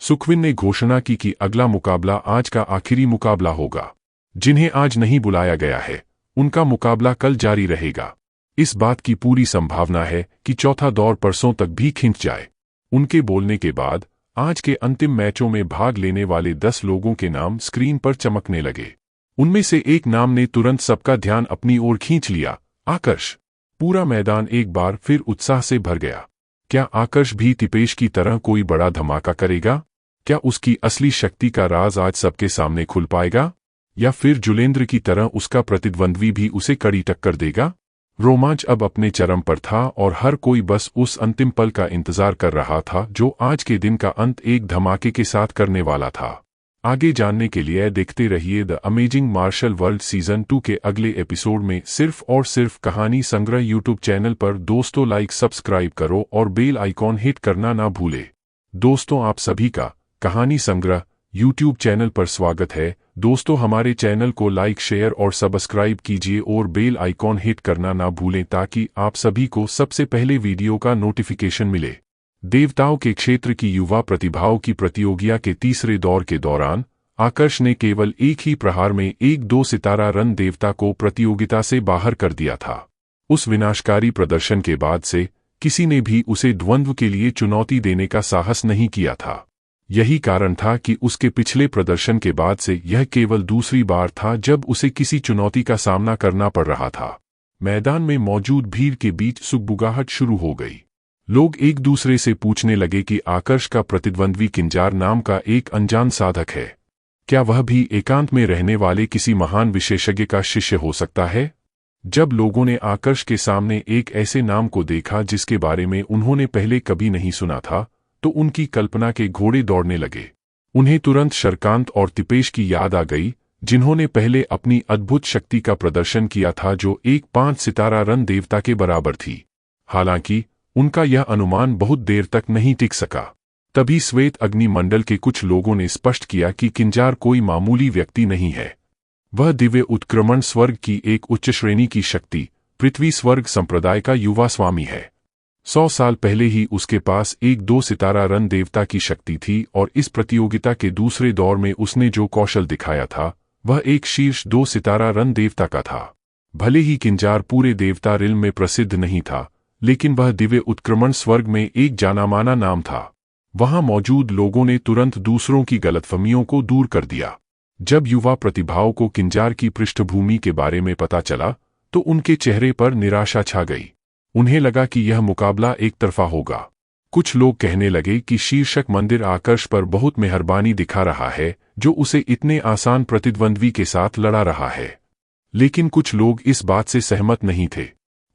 Speaker 1: सुखविन ने घोषणा की कि अगला मुकाबला आज का आखिरी मुकाबला होगा। जिन्हें आज नहीं बुलाया गया है, उनका मुकाबला कल जारी रहेगा। इस बात की पूरी संभावना है कि चौथा दौर परसों तक भी खिंच जाए। उनके बोलने के बाद आज के अंतिम मैचों में भाग लेने वाले 10 लोगों के नाम स्क्रीन पर चमकने लगे। उनमें से एक नाम ने तुरंत सबका ध्यान अपनी ओर खींच लिया, आकर्ष। पूरा मैदान एक बार फिर उत्साह से भर गया। क्या आकर्ष भी तिपेश की तरह कोई बड़ा धमाका करेगा? क्या उसकी असली शक्ति का राज आज सबके सामने खुल पाएगा? या फिर जुलेंद्र की तरह उसका प्रतिद्वंद्वी भी उसे कड़ी टक्कर देगा? रोमांच अब अपने चरम पर था और हर कोई बस उस अंतिम पल का इंतजार कर रहा था जो आज के दिन का अंत एक धमाके के साथ करने वाला था। आगे जानने के लिए देखते रहिए the amazing martial world season 2 के अगले एपिसोड में सिर्फ और सिर्फ कहानी संग्रह यूट्यूब चैनल पर। दोस्तों लाइक सब्सक्राइब करो और बेल आइकॉन हिट करना ना भूले। दोस्तों आप सभी का कहानी संग्रह यूट्यूब चैनल पर स्वागत है। दोस्तों हमारे चैनल को लाइक शेयर और सब्सक्राइब कीजिए और बेल आइकॉन हिट करना ना भूलें ताकि आप सभी को सबसे पहले वीडियो का नोटिफिकेशन मिले। देवताओं के क्षेत्र की युवा प्रतिभाओं की प्रतियोगिता के तीसरे दौर के दौरान आकर्ष ने केवल एक ही प्रहार में 1-2 सितारा रन देवता को प्रतियोगिता से बाहर कर दिया था। उस विनाशकारी प्रदर्शन के बाद से किसी ने भी उसे द्वंद्व के लिए चुनौती देने का साहस नहीं किया था। यही कारण था कि उसके पिछले प्रदर्शन के बाद से यह केवल दूसरी बार था जब उसे किसी चुनौती का सामना करना पड़ रहा था। मैदान में मौजूद भीड़ के बीच सुगबुगाहट शुरू हो गई। लोग एक दूसरे से पूछने लगे कि आकर्ष का प्रतिद्वंद्वी किंजार नाम का एक अनजान साधक है। क्या वह भी एकांत में रहने वाले किसी महान विशेषज्ञ का शिष्य हो सकता है? जब लोगों ने आकर्ष के सामने एक ऐसे नाम को देखा जिसके बारे में उन्होंने पहले कभी नहीं सुना था, तो उनकी कल्पना के घोड़े दौड़ने लगे। उन्हें तुरंत शरकांत और तिपेश की याद आ गई, जिन्होंने पहले अपनी अद्भुत शक्ति का प्रदर्शन किया था जो एक 5 सितारा रन देवता के बराबर थी। हालांकि उनका यह अनुमान बहुत देर तक नहीं टिक सका। तभी श्वेत अग्नि मंडल के कुछ लोगों ने स्पष्ट किया कि किंजार कोई मामूली व्यक्ति नहीं है। वह दिव्य उत्क्रमण स्वर्ग की एक उच्च श्रेणी की शक्ति, पृथ्वी स्वर्ग संप्रदाय का युवा स्वामी है। 100 साल पहले ही उसके पास 1-2 सितारा रन देवता की शक्ति थी और इस प्रतियोगिता के दूसरे दौर में उसने जो कौशल दिखाया था वह एक शीर्ष 2 सितारा रन देवता का था। भले ही किंजार पूरे देवता रिल्म में प्रसिद्ध नहीं था, लेकिन वह दिव्य उत्क्रमण स्वर्ग में एक जानामाना नाम था। वहां मौजूद लोगों ने तुरंत दूसरों की गलतफहमियों को दूर कर दिया। जब युवा प्रतिभाओं को किंजार की पृष्ठभूमि के बारे में पता चला तो उनके चेहरे पर निराशा छा गई। उन्हें लगा कि यह मुकाबला एक तरफा होगा। कुछ लोग कहने लगे कि शीर्षक मंदिर आकर्ष पर बहुत मेहरबानी दिखा रहा है जो उसे इतने आसान प्रतिद्वंद्वी के साथ लड़ा रहा है। लेकिन कुछ लोग इस बात से सहमत नहीं थे।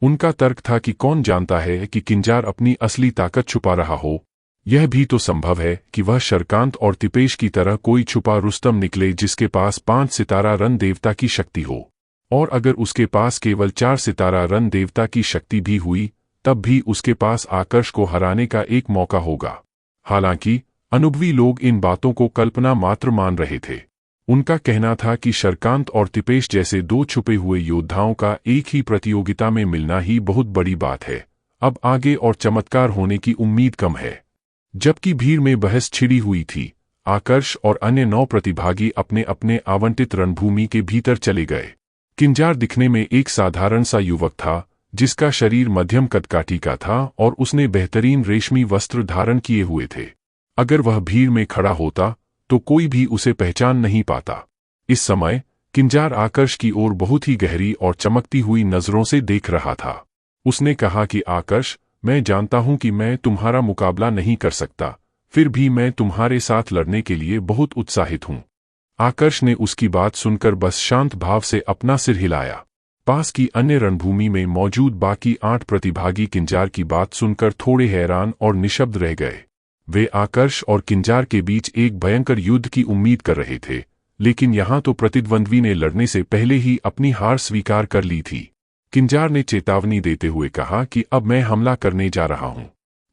Speaker 1: उनका तर्क था कि कौन जानता है कि किंजार अपनी असली ताकत छुपा रहा हो। यह भी तो संभव है कि वह शरकांत और तिपेश की तरह कोई छुपा रुस्तम निकले जिसके पास 5 सितारा रन देवता की शक्ति हो। और अगर उसके पास केवल 4 सितारा रन देवता की शक्ति भी हुई तब भी उसके पास आकर्ष को हराने का एक मौका होगा। हालांकि अनुभवी लोग इन बातों को कल्पना मात्र मान रहे थे। उनका कहना था कि शरकांत और तिपेश जैसे 2 छुपे हुए योद्धाओं का एक ही प्रतियोगिता में मिलना ही बहुत बड़ी बात है। अब आगे और चमत्कार होने की उम्मीद कम है। जबकि भीड़ में बहस छिड़ी हुई थी, आकर्ष और अन्य 9 प्रतिभागी अपने अपने आवंटित रणभूमि के भीतर चले गए। किंजार दिखने में एक साधारण सा युवक था जिसका शरीर मध्यम कदकाठी का था और उसने बेहतरीन रेशमी वस्त्र धारण किए हुए थे। अगर वह भीड़ में खड़ा होता तो कोई भी उसे पहचान नहीं पाता। इस समय किंजार आकर्ष की ओर बहुत ही गहरी और चमकती हुई नजरों से देख रहा था। उसने कहा कि आकर्ष, मैं जानता हूं कि मैं तुम्हारा मुकाबला नहीं कर सकता, फिर भी मैं तुम्हारे साथ लड़ने के लिए बहुत उत्साहित हूं। आकर्ष ने उसकी बात सुनकर बस शांत भाव से अपना सिर हिलाया। पास की अन्य रणभूमि में मौजूद बाकी 8 प्रतिभागी किंजार की बात सुनकर थोड़े हैरान और निशब्द रह गए। वे आकर्ष और किंजार के बीच एक भयंकर युद्ध की उम्मीद कर रहे थे, लेकिन यहां तो प्रतिद्वंद्वी ने लड़ने से पहले ही अपनी हार स्वीकार कर ली थी। किंजार ने चेतावनी देते हुए कहा कि अब मैं हमला करने जा रहा हूं।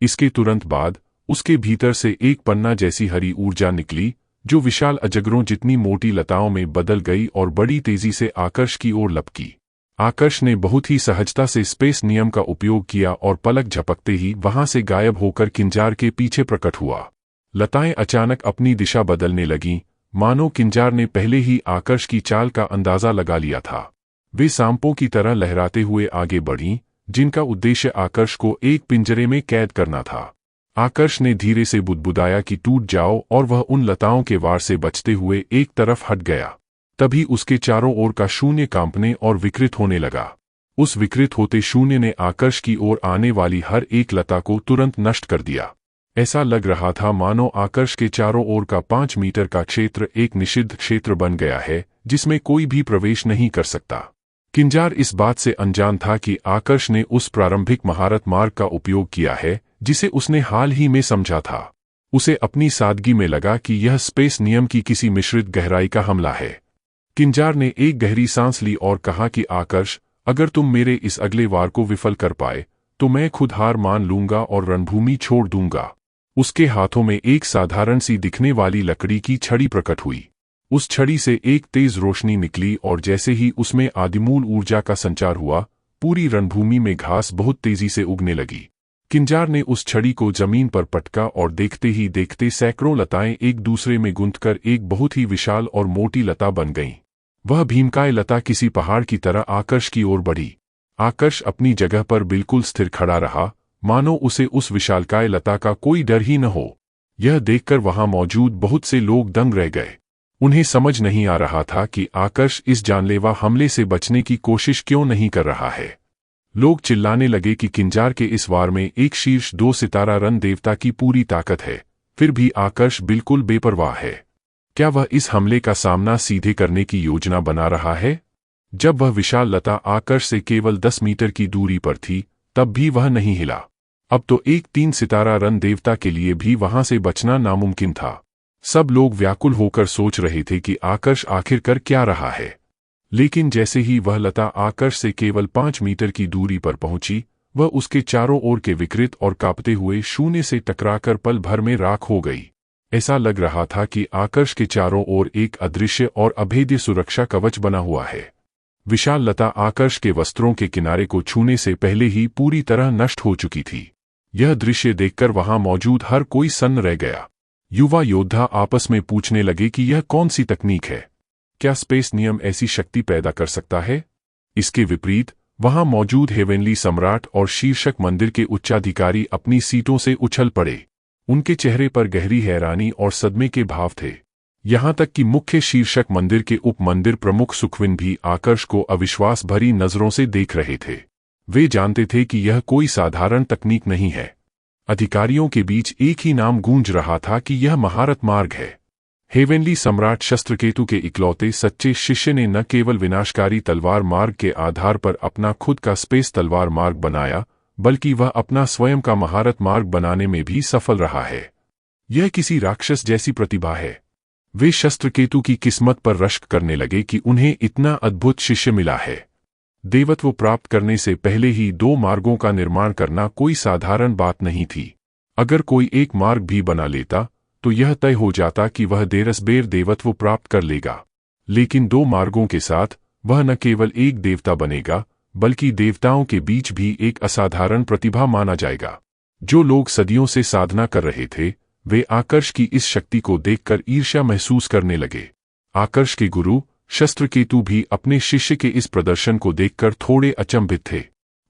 Speaker 1: इसके तुरंत बाद उसके भीतर से एक पन्ना जैसी हरी ऊर्जा निकली जो विशाल अजगरों जितनी मोटी लताओं में बदल गई और बड़ी तेजी से आकर्ष की ओर लपकी। आकर्ष ने बहुत ही सहजता से स्पेस नियम का उपयोग किया और पलक झपकते ही वहां से गायब होकर किंजार के पीछे प्रकट हुआ। लताएं अचानक अपनी दिशा बदलने लगीं, मानो किंजार ने पहले ही आकर्ष की चाल का अंदाजा लगा लिया था। वे सांपों की तरह लहराते हुए आगे बढ़ीं, जिनका उद्देश्य आकर्ष को एक पिंजरे में कैद करना था। आकर्ष ने धीरे से बुदबुदाया कि टूट जाओ और वह उन लताओं के वार से बचते हुए एक तरफ हट गया। तभी उसके चारों ओर का शून्य कांपने और विकृत होने लगा। उस विकृत होते शून्य ने आकर्ष की ओर आने वाली हर एक लता को तुरंत नष्ट कर दिया। ऐसा लग रहा था मानो आकर्ष के चारों ओर का 5 मीटर का क्षेत्र एक निषिद्ध क्षेत्र बन गया है जिसमें कोई भी प्रवेश नहीं कर सकता। किंजार इस बात से अनजान था कि आकर्ष ने उस प्रारंभिक महारत मार्ग का उपयोग किया है जिसे उसने हाल ही में समझा था। उसे अपनी सादगी में लगा कि यह स्पेस नियम की किसी मिश्रित गहराई का हमला है। किंजार ने एक गहरी सांस ली और कहा कि आकर्ष, अगर तुम मेरे इस अगले वार को विफल कर पाए तो मैं खुद हार मान लूंगा और रणभूमि छोड़ दूंगा। उसके हाथों में एक साधारण सी दिखने वाली लकड़ी की छड़ी प्रकट हुई। उस छड़ी से एक तेज रोशनी निकली और जैसे ही उसमें आदिमूल ऊर्जा का संचार हुआ, पूरी रणभूमि में घास बहुत तेजी से उगने लगी। किंजार ने उस छड़ी को जमीन पर पटका और देखते ही देखते सैकड़ों लताएं एक दूसरे में गुंथकर एक बहुत ही विशाल और मोटी लता बन गईं। वह भीमकाय लता किसी पहाड़ की तरह आकर्ष की ओर बढ़ी। आकर्ष अपनी जगह पर बिल्कुल स्थिर खड़ा रहा, मानो उसे उस विशालकाय लता का कोई डर ही न हो। यह देखकर वहां मौजूद बहुत से लोग दंग रह गए। उन्हें समझ नहीं आ रहा था कि आकर्ष इस जानलेवा हमले से बचने की कोशिश क्यों नहीं कर रहा है। लोग चिल्लाने लगे कि किंजार के इस वार में एक शीर्ष 2 सितारा रन देवता की पूरी ताकत है, फिर भी आकर्ष बिल्कुल बेपरवाह है। क्या वह इस हमले का सामना सीधे करने की योजना बना रहा है? जब वह विशाल लता आकर्ष से केवल 10 मीटर की दूरी पर थी, तब भी वह नहीं हिला। अब तो एक 3 सितारा रन देवता के लिए भी वहां से बचना नामुमकिन था। सब लोग व्याकुल होकर सोच रहे थे कि आकर्ष आखिर कर क्या रहा है। लेकिन जैसे ही वह लता आकर्ष से केवल 5 मीटर की दूरी पर पहुंची, वह उसके चारों ओर के विकृत और कांपते हुए शून्य से टकराकर पल भर में राख हो गई। ऐसा लग रहा था कि आकर्ष के चारों ओर एक अदृश्य और अभेद्य सुरक्षा कवच बना हुआ है। विशाल लता आकर्ष के वस्त्रों के किनारे को छूने से पहले ही पूरी तरह नष्ट हो चुकी थी। यह दृश्य देखकर वहां मौजूद हर कोई सन्न रह गया। युवा योद्धा आपस में पूछने लगे कि यह कौन सी तकनीक है? क्या स्पेस नियम ऐसी शक्ति पैदा कर सकता है? इसके विपरीत वहां मौजूद हेवेनली सम्राट और शीर्षक मंदिर के उच्चाधिकारी अपनी सीटों से उछल पड़े। उनके चेहरे पर गहरी हैरानी और सदमे के भाव थे। यहां तक कि मुख्य शीर्षक मंदिर के उप मंदिर प्रमुख सुखविन भी आकर्ष को अविश्वास भरी नजरों से देख रहे थे। वे जानते थे कि यह कोई साधारण तकनीक नहीं है। अधिकारियों के बीच एक ही नाम गूंज रहा था कि यह महारत मार्ग है। हेवेनली सम्राट शस्त्रकेतु के इकलौते सच्चे शिष्य ने न केवल विनाशकारी तलवार मार्ग के आधार पर अपना खुद का स्पेस तलवार मार्ग बनाया, बल्कि वह अपना स्वयं का महारत मार्ग बनाने में भी सफल रहा है। यह किसी राक्षस जैसी प्रतिभा है। वे शस्त्रकेतु की किस्मत पर रश्क करने लगे कि उन्हें इतना अद्भुत शिष्य मिला है। देवत्व प्राप्त करने से पहले ही 2 मार्गों का निर्माण करना कोई साधारण बात नहीं थी। अगर कोई एक मार्ग भी बना लेता तो यह तय हो जाता कि वह देरसबेर देवत्व प्राप्त कर लेगा। लेकिन 2 मार्गों के साथ वह न केवल एक देवता बनेगा, बल्कि देवताओं के बीच भी एक असाधारण प्रतिभा माना जाएगा। जो लोग सदियों से साधना कर रहे थे, वे आकर्ष की इस शक्ति को देखकर ईर्ष्या महसूस करने लगे। आकर्ष के गुरु शस्त्रकेतु भी अपने शिष्य के इस प्रदर्शन को देखकर थोड़े अचंभित थे।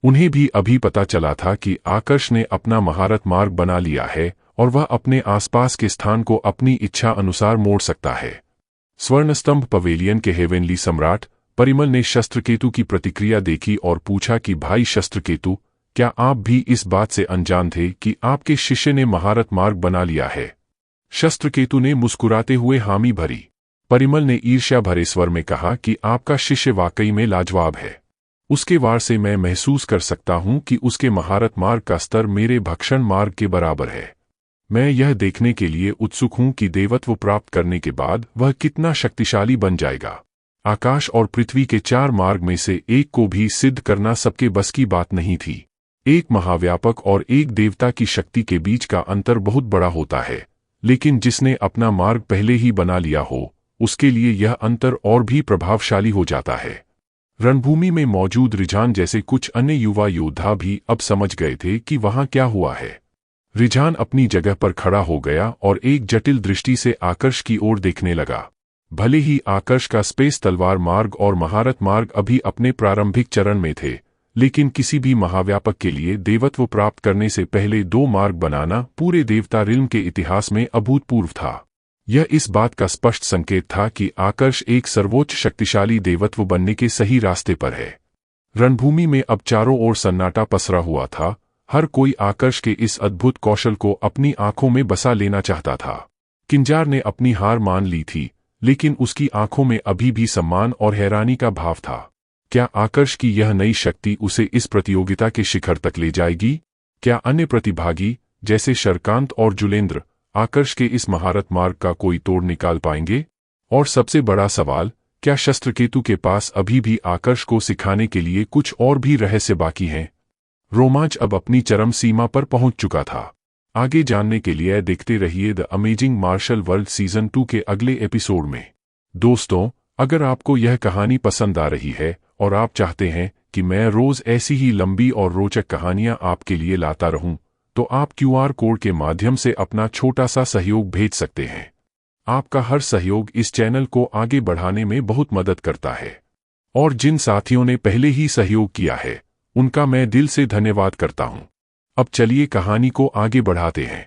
Speaker 1: उन्हें भी अभी पता चला था कि आकर्ष ने अपना महारत मार्ग बना लिया है और वह अपने आसपास के स्थान को अपनी इच्छा अनुसार मोड़ सकता है। स्वर्णस्तंभ पवेलियन के हेवेनली सम्राट परिमल ने शस्त्रकेतु की प्रतिक्रिया देखी और पूछा कि भाई शस्त्रकेतु, क्या आप भी इस बात से अनजान थे कि आपके शिष्य ने महारत मार्ग बना लिया है? शस्त्रकेतु ने मुस्कुराते हुए हामी भरी। परिमल ने ईर्ष्या भरे स्वर में कहा कि आपका शिष्य वाकई में लाजवाब है। उसके वार से मैं महसूस कर सकता हूं कि उसके महारत मार्ग का स्तर मेरे भक्षण मार्ग के बराबर है। मैं यह देखने के लिए उत्सुक हूं कि देवत्व प्राप्त करने के बाद वह कितना शक्तिशाली बन जाएगा। आकाश और पृथ्वी के 4 मार्ग में से एक को भी सिद्ध करना सबके बस की बात नहीं थी। एक महाव्यापक और एक देवता की शक्ति के बीच का अंतर बहुत बड़ा होता है, लेकिन जिसने अपना मार्ग पहले ही बना लिया हो, उसके लिए यह अंतर और भी प्रभावशाली हो जाता है। रणभूमि में मौजूद रिजान जैसे कुछ अन्य युवा योद्धा भी अब समझ गए थे कि वहां क्या हुआ है। रिजान अपनी जगह पर खड़ा हो गया और एक जटिल दृष्टि से आकर्ष की ओर देखने लगा। भले ही आकर्ष का स्पेस तलवार मार्ग और महारत मार्ग अभी अपने प्रारंभिक चरण में थे, लेकिन किसी भी महाव्यापक के लिए देवत्व प्राप्त करने से पहले 2 मार्ग बनाना पूरे देवता रिल्म के इतिहास में अभूतपूर्व था। यह इस बात का स्पष्ट संकेत था कि आकर्ष एक सर्वोच्च शक्तिशाली देवत्व बनने के सही रास्ते पर है। रणभूमि में अब चारों ओर सन्नाटा पसरा हुआ था। हर कोई आकर्ष के इस अद्भुत कौशल को अपनी आंखों में बसा लेना चाहता था। किंजार ने अपनी हार मान ली थी, लेकिन उसकी आंखों में अभी भी सम्मान और हैरानी का भाव था। क्या आकर्ष की यह नई शक्ति उसे इस प्रतियोगिता के शिखर तक ले जाएगी? क्या अन्य प्रतिभागी जैसे शरकांत और जुलेंद्र आकर्ष के इस महारत मार्ग का कोई तोड़ निकाल पाएंगे? और सबसे बड़ा सवाल, क्या शस्त्रकेतु के पास अभी भी आकर्ष को सिखाने के लिए कुछ और भी रहस्य बाकी हैं? रोमांच अब अपनी चरम सीमा पर पहुंच चुका था। आगे जानने के लिए देखते रहिए the amazing martial world season 2 के अगले एपिसोड में। दोस्तों, अगर आपको यह कहानी पसंद आ रही है और आप चाहते हैं कि मैं रोज ऐसी ही लंबी और रोचक कहानियां आपके लिए लाता रहूं, तो आप QR कोड के माध्यम से अपना छोटा सा सहयोग भेज सकते हैं। आपका हर सहयोग इस चैनल को आगे बढ़ाने में बहुत मदद करता है। और जिन साथियों ने पहले ही सहयोग किया है, उनका मैं दिल से धन्यवाद करता हूं। अब चलिए कहानी को आगे बढ़ाते हैं।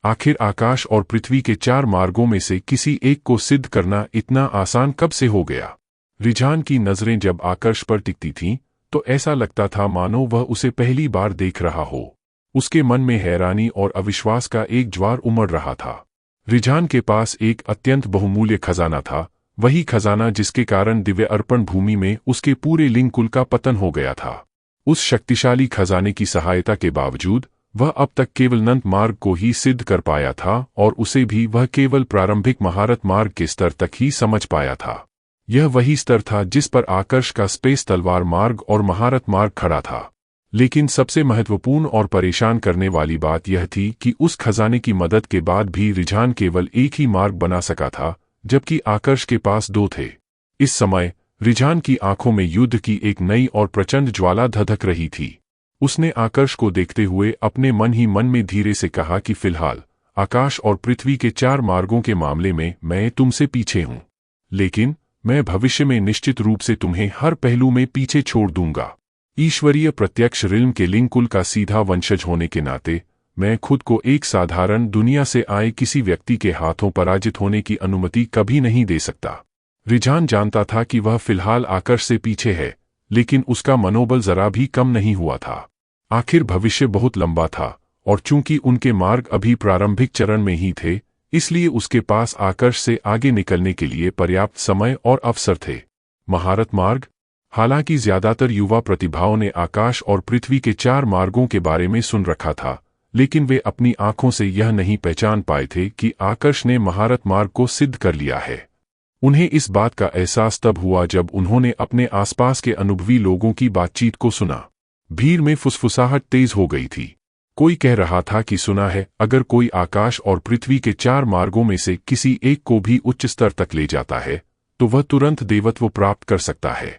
Speaker 1: आखिर आकाश और पृथ्वी के 4 मार्गों में से किसी एक को सिद्ध करना इतना आसान कब से हो गया? रिझान की नजरें जब आकर्ष पर टिकती थीं, तो ऐसा लगता था मानो वह उसे पहली बार देख रहा हो। उसके मन में हैरानी और अविश्वास का एक ज्वार उमड़ रहा था। रिझान के पास एक अत्यंत बहुमूल्य खजाना था, वही खजाना जिसके कारण दिव्य अर्पण भूमि में उसके पूरे लिंग कुल का पतन हो गया था। उस शक्तिशाली खजाने की सहायता के बावजूद वह अब तक केवल नंद मार्ग को ही सिद्ध कर पाया था, और उसे भी वह केवल प्रारंभिक महारत मार्ग के स्तर तक ही समझ पाया था। यह वही स्तर था जिस पर आकर्ष का स्पेस तलवार मार्ग और महारत मार्ग खड़ा था। लेकिन सबसे महत्वपूर्ण और परेशान करने वाली बात यह थी कि उस खजाने की मदद के बाद भी रिझान केवल एक ही मार्ग बना सका था, जबकि आकर्ष के पास 2 थे। इस समय रिझान की आंखों में युद्ध की एक नई और प्रचंड ज्वाला धधक रही थी। उसने आकर्ष को देखते हुए अपने मन ही मन में धीरे से कहा कि फिलहाल आकाश और पृथ्वी के 4 मार्गों के मामले में मैं तुमसे पीछे हूं, लेकिन मैं भविष्य में निश्चित रूप से तुम्हें हर पहलू में पीछे छोड़ दूंगा। ईश्वरीय प्रत्यक्ष रिल्म के लिंग कुल का सीधा वंशज होने के नाते मैं खुद को एक साधारण दुनिया से आए किसी व्यक्ति के हाथों पराजित होने की अनुमति कभी नहीं दे सकता। रिझान जानता था कि वह फिलहाल आकर्ष से पीछे है, लेकिन उसका मनोबल जरा भी कम नहीं हुआ था। आखिर भविष्य बहुत लंबा था, और चूंकि उनके मार्ग अभी प्रारंभिक चरण में ही थे, इसलिए उसके पास आकर्ष से आगे निकलने के लिए पर्याप्त समय और अवसर थे। महारत मार्ग। हालांकि ज्यादातर युवा प्रतिभाओं ने आकाश और पृथ्वी के 4 मार्गों के बारे में सुन रखा था, लेकिन वे अपनी आंखों से यह नहीं पहचान पाए थे कि आकर्ष ने महारत मार्ग को सिद्ध कर लिया है। उन्हें इस बात का एहसास तब हुआ जब उन्होंने अपने आसपास के अनुभवी लोगों की बातचीत को सुना। भीड़ में फुसफुसाहट तेज हो गई थी। कोई कह रहा था कि सुना है, अगर कोई आकाश और पृथ्वी के 4 मार्गों में से किसी एक को भी उच्च स्तर तक ले जाता है, तो वह तुरंत देवत्व प्राप्त कर सकता है।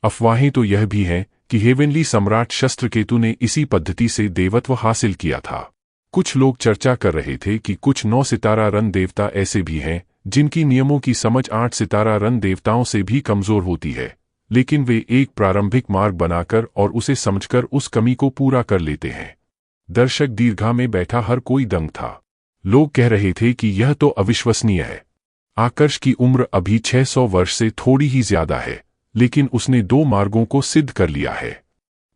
Speaker 1: अफवाहें तो यह भी हैं कि हेवेनली सम्राट शस्त्रकेतु ने इसी पद्धति से देवत्व हासिल किया था। कुछ लोग चर्चा कर रहे थे कि कुछ 9 सितारा रन देवता ऐसे भी हैं जिनकी नियमों की समझ 8 सितारा रन देवताओं से भी कमजोर होती है, लेकिन वे एक प्रारंभिक मार्ग बनाकर और उसे समझकर उस कमी को पूरा कर लेते हैं। दर्शक दीर्घा में बैठा हर कोई दंग था। लोग कह रहे थे कि यह तो अविश्वसनीय है। आकर्ष की उम्र अभी 600 वर्ष से थोड़ी ही ज्यादा है, लेकिन उसने 2 मार्गों को सिद्ध कर लिया है।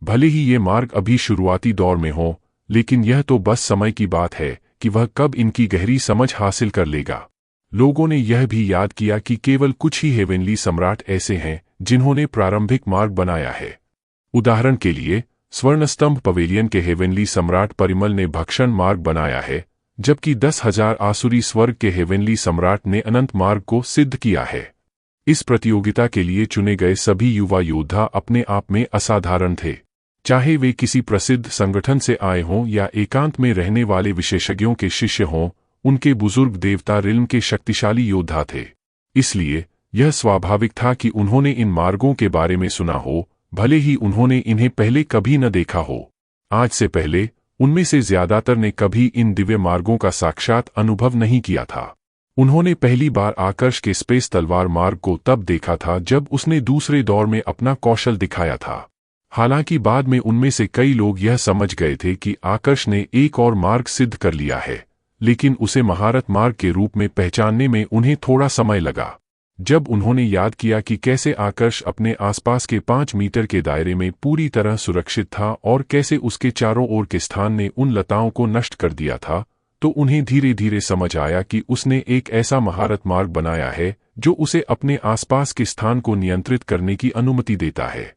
Speaker 1: भले ही ये मार्ग अभी शुरुआती दौर में हो, लेकिन यह तो बस समय की बात है कि वह कब इनकी गहरी समझ हासिल कर लेगा। लोगों ने यह भी याद किया कि केवल कुछ ही हेवेनली सम्राट ऐसे हैं जिन्होंने प्रारंभिक मार्ग बनाया है। उदाहरण के लिए, स्वर्णस्तंभ पवेलियन के हेवेनली सम्राट परिमल ने भक्षण मार्ग बनाया है, जबकि 10,000 आसुरी स्वर्ग के हेवेनली सम्राट ने अनंत मार्ग को सिद्ध किया है। इस प्रतियोगिता के लिए चुने गए सभी युवा योद्धा अपने आप में असाधारण थे, चाहे वे किसी प्रसिद्ध संगठन से आए हों या एकांत में रहने वाले विशेषज्ञों के शिष्य हों। उनके बुजुर्ग देवता रिल्म के शक्तिशाली योद्धा थे, इसलिए यह स्वाभाविक था कि उन्होंने इन मार्गों के बारे में सुना हो, भले ही उन्होंने इन्हें पहले कभी न देखा हो। आज से पहले उनमें से ज्यादातर ने कभी इन दिव्य मार्गों का साक्षात अनुभव नहीं किया था। उन्होंने पहली बार आकर्ष के स्पेस तलवार मार्ग को तब देखा था जब उसने दूसरे दौर में अपना कौशल दिखाया था। हालांकि बाद में उनमें से कई लोग यह समझ गए थे कि आकर्ष ने एक और मार्ग सिद्ध कर लिया है, लेकिन उसे महारत मार्ग के रूप में पहचानने में उन्हें थोड़ा समय लगा। जब उन्होंने याद किया कि कैसे आकर्ष अपने आसपास के 5 मीटर के दायरे में पूरी तरह सुरक्षित था और कैसे उसके चारों ओर के स्थान ने उन लताओं को नष्ट कर दिया था, तो उन्हें धीरे धीरे समझ आया कि उसने एक ऐसा महारत मार्ग बनाया है जो उसे अपने आसपास के स्थान को नियंत्रित करने की अनुमति देता है।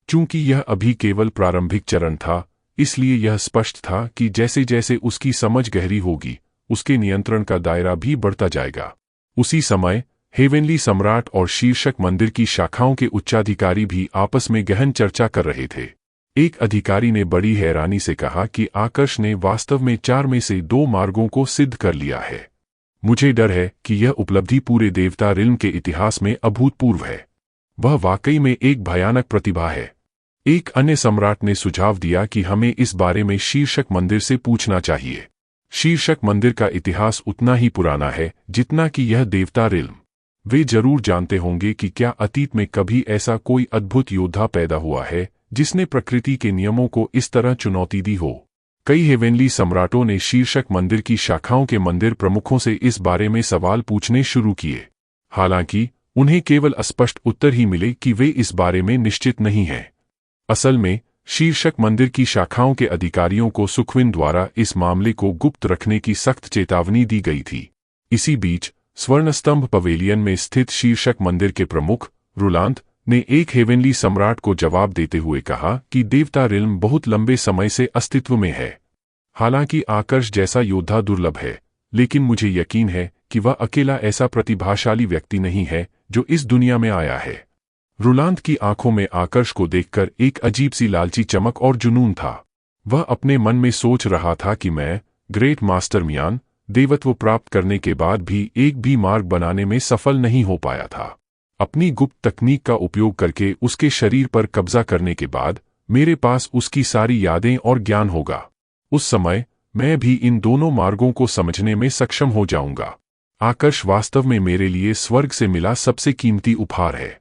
Speaker 1: चूंकि यह अभी केवल प्रारंभिक चरण था, इसलिए यह स्पष्ट था कि जैसे जैसे उसकी समझ गहरी होगी, उसके नियंत्रण का दायरा भी बढ़ता जाएगा। उसी समय हेवेनली सम्राट और शीर्षक मंदिर की शाखाओं के उच्चाधिकारी भी आपस में गहन चर्चा कर रहे थे। एक अधिकारी ने बड़ी हैरानी से कहा कि आकर्ष ने वास्तव में 4 में से 2 मार्गों को सिद्ध कर लिया है। मुझे डर है कि यह उपलब्धि पूरे देवता रिल्म के इतिहास में अभूतपूर्व है। वह वाकई में एक भयानक प्रतिभा है। एक अन्य सम्राट ने सुझाव दिया कि हमें इस बारे में शीर्षक मंदिर से पूछना चाहिए। शीर्षक मंदिर का इतिहास उतना ही पुराना है जितना कि यह देवता रिल्म। वे जरूर जानते होंगे कि क्या अतीत में कभी ऐसा कोई अद्भुत योद्धा पैदा हुआ है जिसने प्रकृति के नियमों को इस तरह चुनौती दी हो। कई हेवेनली सम्राटों ने शीर्षक मंदिर की शाखाओं के मंदिर प्रमुखों से इस बारे में सवाल पूछने शुरू किए। हालांकि उन्हें केवल अस्पष्ट उत्तर ही मिले कि वे इस बारे में निश्चित नहीं हैं। असल में शीर्षक मंदिर की शाखाओं के अधिकारियों को सुखविन द्वारा इस मामले को गुप्त रखने की सख्त चेतावनी दी गई थी। इसी बीच स्वर्णस्तंभ पवेलियन में स्थित शीर्षक मंदिर के प्रमुख रुलांत ने एक हेवेनली सम्राट को जवाब देते हुए कहा कि देवता रिल्म बहुत लंबे समय से अस्तित्व में है। हालांकि आकर्ष जैसा योद्धा दुर्लभ है, लेकिन मुझे यकीन है कि वह अकेला ऐसा प्रतिभाशाली व्यक्ति नहीं है जो इस दुनिया में आया है। रुलांत की आंखों में आकर्ष को देखकर एक अजीब सी लालची चमक और जुनून था। वह अपने मन में सोच रहा था कि मैं, ग्रेट मास्टर मियान, देवत्व प्राप्त करने के बाद भी एक भी मार्ग बनाने में सफल नहीं हो पाया था। अपनी गुप्त तकनीक का उपयोग करके उसके शरीर पर कब्जा करने के बाद मेरे पास उसकी सारी यादें और ज्ञान होगा। उस समय मैं भी इन दोनों मार्गों को समझने में सक्षम हो जाऊंगा। आकर्ष वास्तव में मेरे लिए स्वर्ग से मिला सबसे कीमती उपहार है।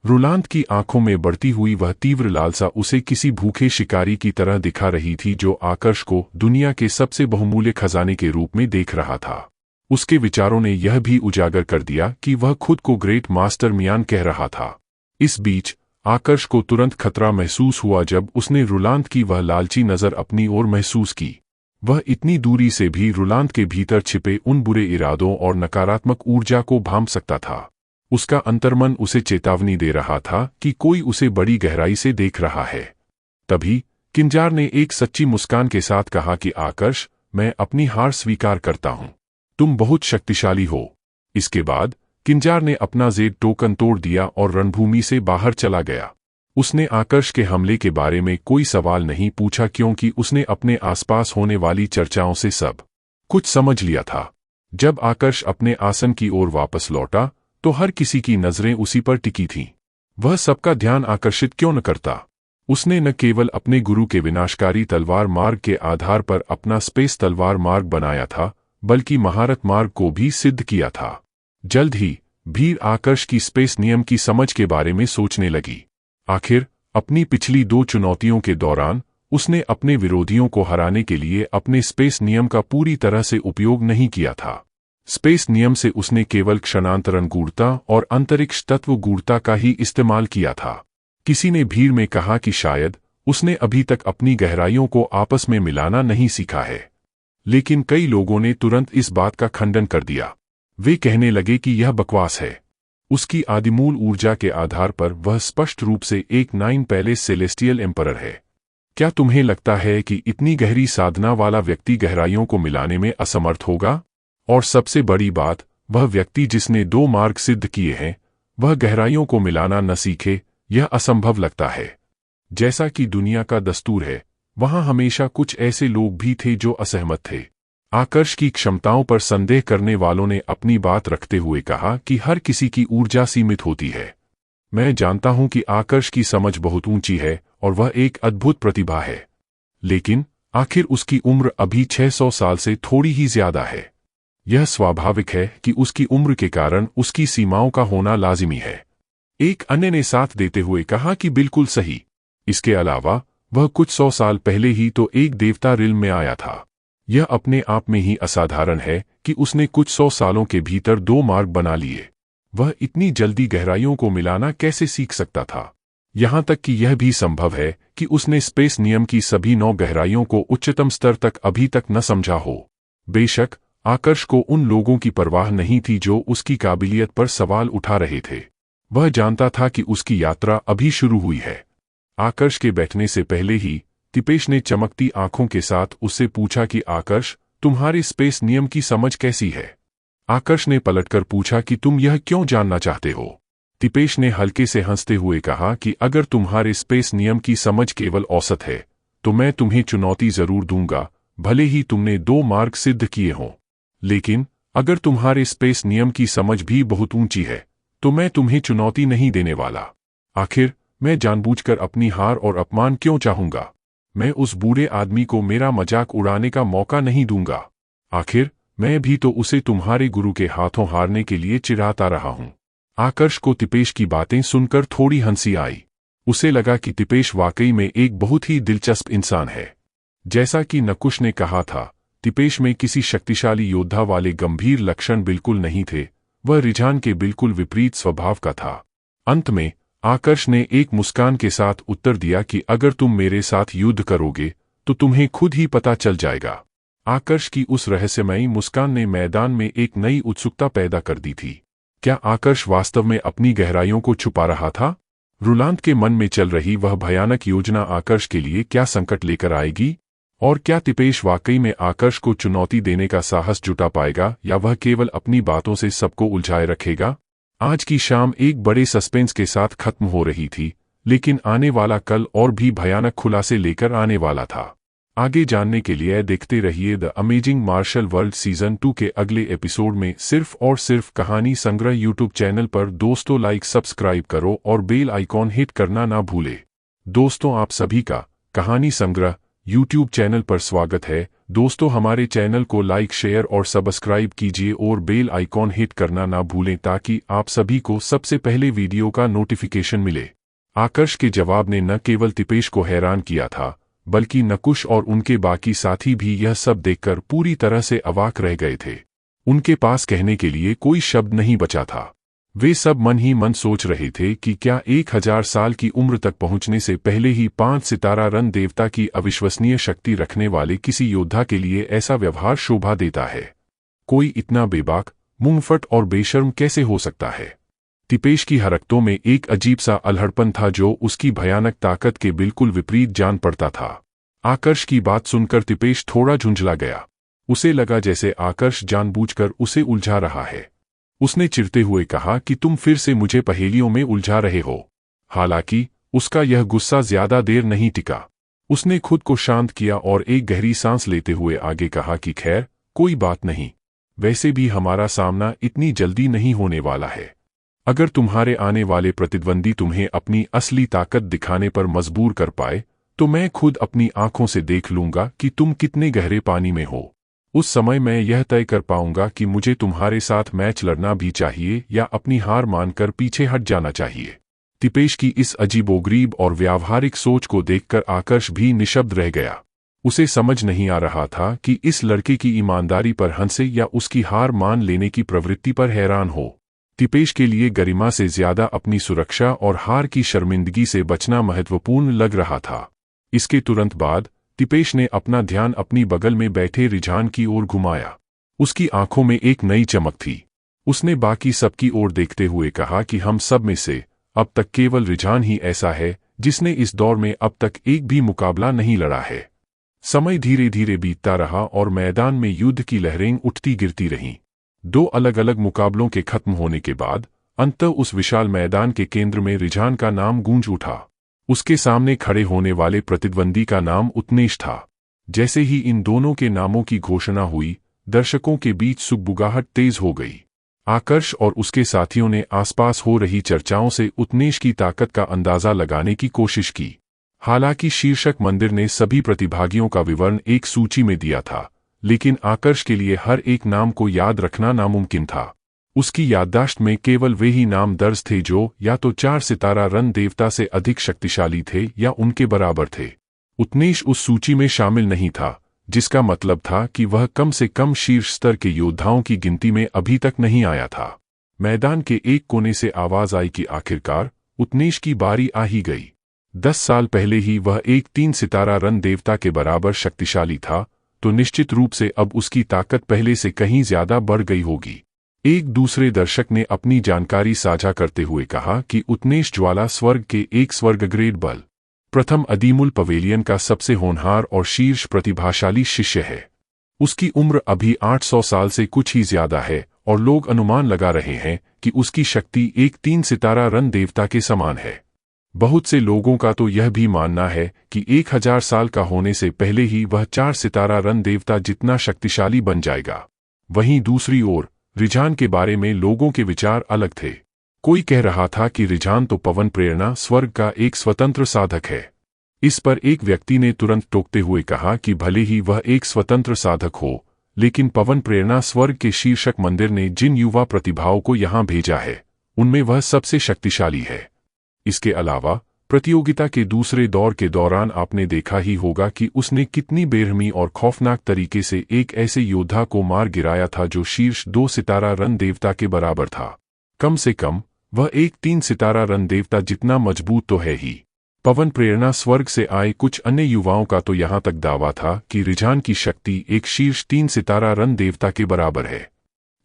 Speaker 1: रुलांत की आंखों में बढ़ती हुई वह तीव्र लालसा उसे किसी भूखे शिकारी की तरह दिखा रही थी जो आकर्ष को दुनिया के सबसे बहुमूल्य खजाने के रूप में देख रहा था। उसके विचारों ने यह भी उजागर कर दिया कि वह खुद को ग्रेट मास्टर मियान कह रहा था। इस बीच आकर्ष को तुरंत खतरा महसूस हुआ जब उसने रुलांत की वह लालची नजर अपनी ओर महसूस की। वह इतनी दूरी से भी रुलांत के भीतर छिपे उन बुरे इरादों और नकारात्मक ऊर्जा को भांप सकता था। उसका अंतर्मन उसे चेतावनी दे रहा था कि कोई उसे बड़ी गहराई से देख रहा है। तभी किंजार ने एक सच्ची मुस्कान के साथ कहा कि आकर्ष, मैं अपनी हार स्वीकार करता हूं। तुम बहुत शक्तिशाली हो। इसके बाद किंजार ने अपना जेड टोकन तोड़ दिया और रणभूमि से बाहर चला गया। उसने आकर्ष के हमले के बारे में कोई सवाल नहीं पूछा क्योंकि उसने अपने आसपास होने वाली चर्चाओं से सब कुछ समझ लिया था। जब आकर्ष अपने आसन की ओर वापस लौटा तो हर किसी की नजरें उसी पर टिकी थीं। वह सबका ध्यान आकर्षित क्यों न करता। उसने न केवल अपने गुरु के विनाशकारी तलवार मार्ग के आधार पर अपना स्पेस तलवार मार्ग बनाया था, बल्कि महारत मार्ग को भी सिद्ध किया था। जल्द ही भीड़ आकर्ष की स्पेस नियम की समझ के बारे में सोचने लगी। आखिर अपनी पिछली 2 चुनौतियों के दौरान उसने अपने विरोधियों को हराने के लिए अपने स्पेस नियम का पूरी तरह से उपयोग नहीं किया था। स्पेस नियम से उसने केवल क्षणांतरण गूढ़ता और अंतरिक्ष तत्व गूढ़ता का ही इस्तेमाल किया था। किसी ने भीड़ में कहा कि शायद उसने अभी तक अपनी गहराइयों को आपस में मिलाना नहीं सीखा है, लेकिन कई लोगों ने तुरंत इस बात का खंडन कर दिया। वे कहने लगे कि यह बकवास है। उसकी आदिमूल ऊर्जा के आधार पर वह स्पष्ट रूप से एक 9 पैलेस सेलेस्टियल एम्परर है। क्या तुम्हें लगता है कि इतनी गहरी साधना वाला व्यक्ति गहराइयों को मिलाने में असमर्थ होगा? और सबसे बड़ी बात, वह व्यक्ति जिसने 2 मार्ग सिद्ध किए हैं, वह गहराइयों को मिलाना न सीखे, यह असंभव लगता है। जैसा कि दुनिया का दस्तूर है, वहां हमेशा कुछ ऐसे लोग भी थे जो असहमत थे। आकर्ष की क्षमताओं पर संदेह करने वालों ने अपनी बात रखते हुए कहा कि हर किसी की ऊर्जा सीमित होती है। मैं जानता हूं कि आकर्ष की समझ बहुत ऊंची है और वह एक अद्भुत प्रतिभा है, लेकिन आखिर उसकी उम्र अभी 600 साल से थोड़ी ही ज्यादा है। यह स्वाभाविक है कि उसकी उम्र के कारण उसकी सीमाओं का होना लाजिमी है। एक अन्य ने साथ देते हुए कहा कि बिल्कुल सही। इसके अलावा वह कुछ 100 साल पहले ही तो एक देवता रिल्म में आया था। यह अपने आप में ही असाधारण है कि उसने कुछ 100 सालों के भीतर 2 मार्ग बना लिए। वह इतनी जल्दी गहराइयों को मिलाना कैसे सीख सकता था? यहां तक कि यह भी संभव है कि उसने स्पेस नियम की सभी 9 गहराइयों को उच्चतम स्तर तक अभी तक न समझा हो। बेशक आकर्ष को उन लोगों की परवाह नहीं थी जो उसकी काबिलियत पर सवाल उठा रहे थे। वह जानता था कि उसकी यात्रा अभी शुरू हुई है। आकर्ष के बैठने से पहले ही तिपेश ने चमकती आंखों के साथ उससे पूछा कि आकर्ष, तुम्हारे स्पेस नियम की समझ कैसी है? आकर्ष ने पलटकर पूछा कि तुम यह क्यों जानना चाहते हो? तिपेश ने हल्के से हंसते हुए कहा कि अगर तुम्हारे स्पेस नियम की समझ केवल औसत है तो मैं तुम्हें चुनौती जरूर दूंगा, भले ही तुमने 2 मार्क सिद्ध किए हों। लेकिन अगर तुम्हारे स्पेस नियम की समझ भी बहुत ऊंची है तो मैं तुम्हें चुनौती नहीं देने वाला। आखिर मैं जानबूझकर अपनी हार और अपमान क्यों चाहूंगा? मैं उस बूढ़े आदमी को मेरा मजाक उड़ाने का मौका नहीं दूंगा। आखिर मैं भी तो उसे तुम्हारे गुरु के हाथों हारने के लिए चिढ़ाता रहा हूं। आकर्ष को तिपेश की बातें सुनकर थोड़ी हंसी आई। उसे लगा कि तिपेश वाकई में एक बहुत ही दिलचस्प इंसान है। जैसा कि नकुश ने कहा था, तिपेश में किसी शक्तिशाली योद्धा वाले गंभीर लक्षण बिल्कुल नहीं थे, वह रिझान के बिल्कुल विपरीत स्वभाव का था। अंत में आकर्ष ने एक मुस्कान के साथ उत्तर दिया कि अगर तुम मेरे साथ युद्ध करोगे तो तुम्हें खुद ही पता चल जाएगा। आकर्ष की उस रहस्यमयी मुस्कान ने मैदान में एक नई उत्सुकता पैदा कर दी थी। क्या आकर्ष वास्तव में अपनी गहराइयों को छुपा रहा था? रुलांत के मन में चल रही वह भयानक योजना आकर्ष के लिए क्या संकट लेकर आएगी? और क्या तिपेश वाकई में आकर्ष को चुनौती देने का साहस जुटा पाएगा या वह केवल अपनी बातों से सबको उलझाए रखेगा? आज की शाम एक बड़े सस्पेंस के साथ खत्म हो रही थी, लेकिन आने वाला कल और भी भयानक खुलासे लेकर आने वाला था। आगे जानने के लिए देखते रहिए the amazing martial world season 2 के अगले एपिसोड में सिर्फ और सिर्फ कहानी संग्रह यूट्यूब चैनल पर। दोस्तों लाइक सब्सक्राइब करो और बेल आइकॉन हिट करना ना भूले। दोस्तों आप सभी का कहानी संग्रह यूट्यूब चैनल पर स्वागत है। दोस्तों हमारे चैनल को लाइक शेयर और सब्सक्राइब कीजिए और बेल आइकॉन हिट करना ना भूलें ताकि आप सभी को सबसे पहले वीडियो का नोटिफिकेशन मिले। आकर्ष के जवाब ने न केवल तिपेश को हैरान किया था बल्कि नकुश और उनके बाकी साथी भी यह सब देखकर पूरी तरह से अवाक रह गए थे। उनके पास कहने के लिए कोई शब्द नहीं बचा था। वे सब मन ही मन सोच रहे थे कि क्या 1000 साल की उम्र तक पहुंचने से पहले ही 5 सितारा रन देवता की अविश्वसनीय शक्ति रखने वाले किसी योद्धा के लिए ऐसा व्यवहार शोभा देता है? कोई इतना बेबाक, मुंहफट और बेशर्म कैसे हो सकता है? तिपेश की हरकतों में एक अजीब सा अल्हड़पन था जो उसकी भयानक ताकत के बिल्कुल विपरीत जान पड़ता था। आकर्ष की बात सुनकर तिपेश थोड़ा झुंझला गया। उसे लगा जैसे आकर्ष जानबूझकर उसे उलझा रहा है। उसने चिढ़ते हुए कहा कि तुम फिर से मुझे पहेलियों में उलझा रहे हो। हालांकि उसका यह गुस्सा ज्यादा देर नहीं टिका। उसने खुद को शांत किया और एक गहरी सांस लेते हुए आगे कहा कि खैर कोई बात नहीं, वैसे भी हमारा सामना इतनी जल्दी नहीं होने वाला है। अगर तुम्हारे आने वाले प्रतिद्वंदी तुम्हें अपनी असली ताकत दिखाने पर मजबूर कर पाए तो मैं खुद अपनी आंखों से देख लूंगा कि तुम कितने गहरे पानी में हो। उस समय मैं यह तय कर पाऊंगा कि मुझे तुम्हारे साथ मैच लड़ना भी चाहिए या अपनी हार मानकर पीछे हट जाना चाहिए। तिपेश की इस अजीबोगरीब और व्यावहारिक सोच को देखकर आकर्ष भी निशब्द रह गया। उसे समझ नहीं आ रहा था कि इस लड़के की ईमानदारी पर हंसे या उसकी हार मान लेने की प्रवृत्ति पर हैरान हो। तिपेश के लिए गरिमा से ज्यादा अपनी सुरक्षा और हार की शर्मिंदगी से बचना महत्वपूर्ण लग रहा था। इसके तुरंत बाद तिपेश ने अपना ध्यान अपनी बगल में बैठे रिझान की ओर घुमाया। उसकी आंखों में एक नई चमक थी। उसने बाकी सबकी ओर देखते हुए कहा कि हम सब में से अब तक केवल रिझान ही ऐसा है जिसने इस दौर में अब तक एक भी मुकाबला नहीं लड़ा है। समय धीरे धीरे बीतता रहा और मैदान में युद्ध की लहरें उठती गिरती रहीं। 2 अलग अलग मुकाबलों के खत्म होने के बाद अंततः उस विशाल मैदान के केंद्र में रिझान का नाम गूंज उठा। उसके सामने खड़े होने वाले प्रतिद्वंदी का नाम उत्नेश था। जैसे ही इन दोनों के नामों की घोषणा हुई, दर्शकों के बीच सुगबुगाहट तेज हो गई। आकर्ष और उसके साथियों ने आसपास हो रही चर्चाओं से उत्नेश की ताकत का अंदाजा लगाने की कोशिश की। हालांकि शीर्षक मंदिर ने सभी प्रतिभागियों का विवरण एक सूची में दिया था, लेकिन आकर्ष के लिए हर एक नाम को याद रखना नामुमकिन था। उसकी याददाश्त में केवल वे ही नाम दर्ज थे जो या तो 4 सितारा रन देवता से अधिक शक्तिशाली थे या उनके बराबर थे। उत्नेश उस सूची में शामिल नहीं था, जिसका मतलब था कि वह कम से कम शीर्ष स्तर के योद्धाओं की गिनती में अभी तक नहीं आया था। मैदान के एक कोने से आवाज आई कि आखिरकार उत्नेश की बारी आ ही गई। 10 साल पहले ही वह एक 3 सितारा रन देवता के बराबर शक्तिशाली था, तो निश्चित रूप से अब उसकी ताकत पहले से कहीं ज्यादा बढ़ गई होगी। एक दूसरे दर्शक ने अपनी जानकारी साझा करते हुए कहा कि उत्नेश ज्वाला स्वर्ग के एक स्वर्ग ग्रेड बल प्रथम अदीमुल पवेलियन का सबसे होनहार और शीर्ष प्रतिभाशाली शिष्य है। उसकी उम्र अभी 800 साल से कुछ ही ज्यादा है और लोग अनुमान लगा रहे हैं कि उसकी शक्ति एक 3 सितारा रन देवता के समान है। बहुत से लोगों का तो यह भी मानना है कि 1000 साल का होने से पहले ही वह 4 सितारा रन देवता जितना शक्तिशाली बन जाएगा। वहीं दूसरी ओर रिझान के बारे में लोगों के विचार अलग थे। कोई कह रहा था कि रिझान तो पवन प्रेरणा स्वर्ग का एक स्वतंत्र साधक है। इस पर एक व्यक्ति ने तुरंत टोकते हुए कहा कि भले ही वह एक स्वतंत्र साधक हो, लेकिन पवन प्रेरणा स्वर्ग के शीर्षक मंदिर ने जिन युवा प्रतिभाओं को यहां भेजा है उनमें वह सबसे शक्तिशाली है। इसके अलावा प्रतियोगिता के दूसरे दौर के दौरान आपने देखा ही होगा कि उसने कितनी बेरहमी और खौफनाक तरीके से एक ऐसे योद्धा को मार गिराया था जो शीर्ष 2 सितारा रन देवता के बराबर था। कम से कम वह एक 3 सितारा रन देवता जितना मजबूत तो है ही। पवन प्रेरणा स्वर्ग से आए कुछ अन्य युवाओं का तो यहां तक दावा था कि रिझान की शक्ति एक शीर्ष 3 सितारा रन देवता के बराबर है।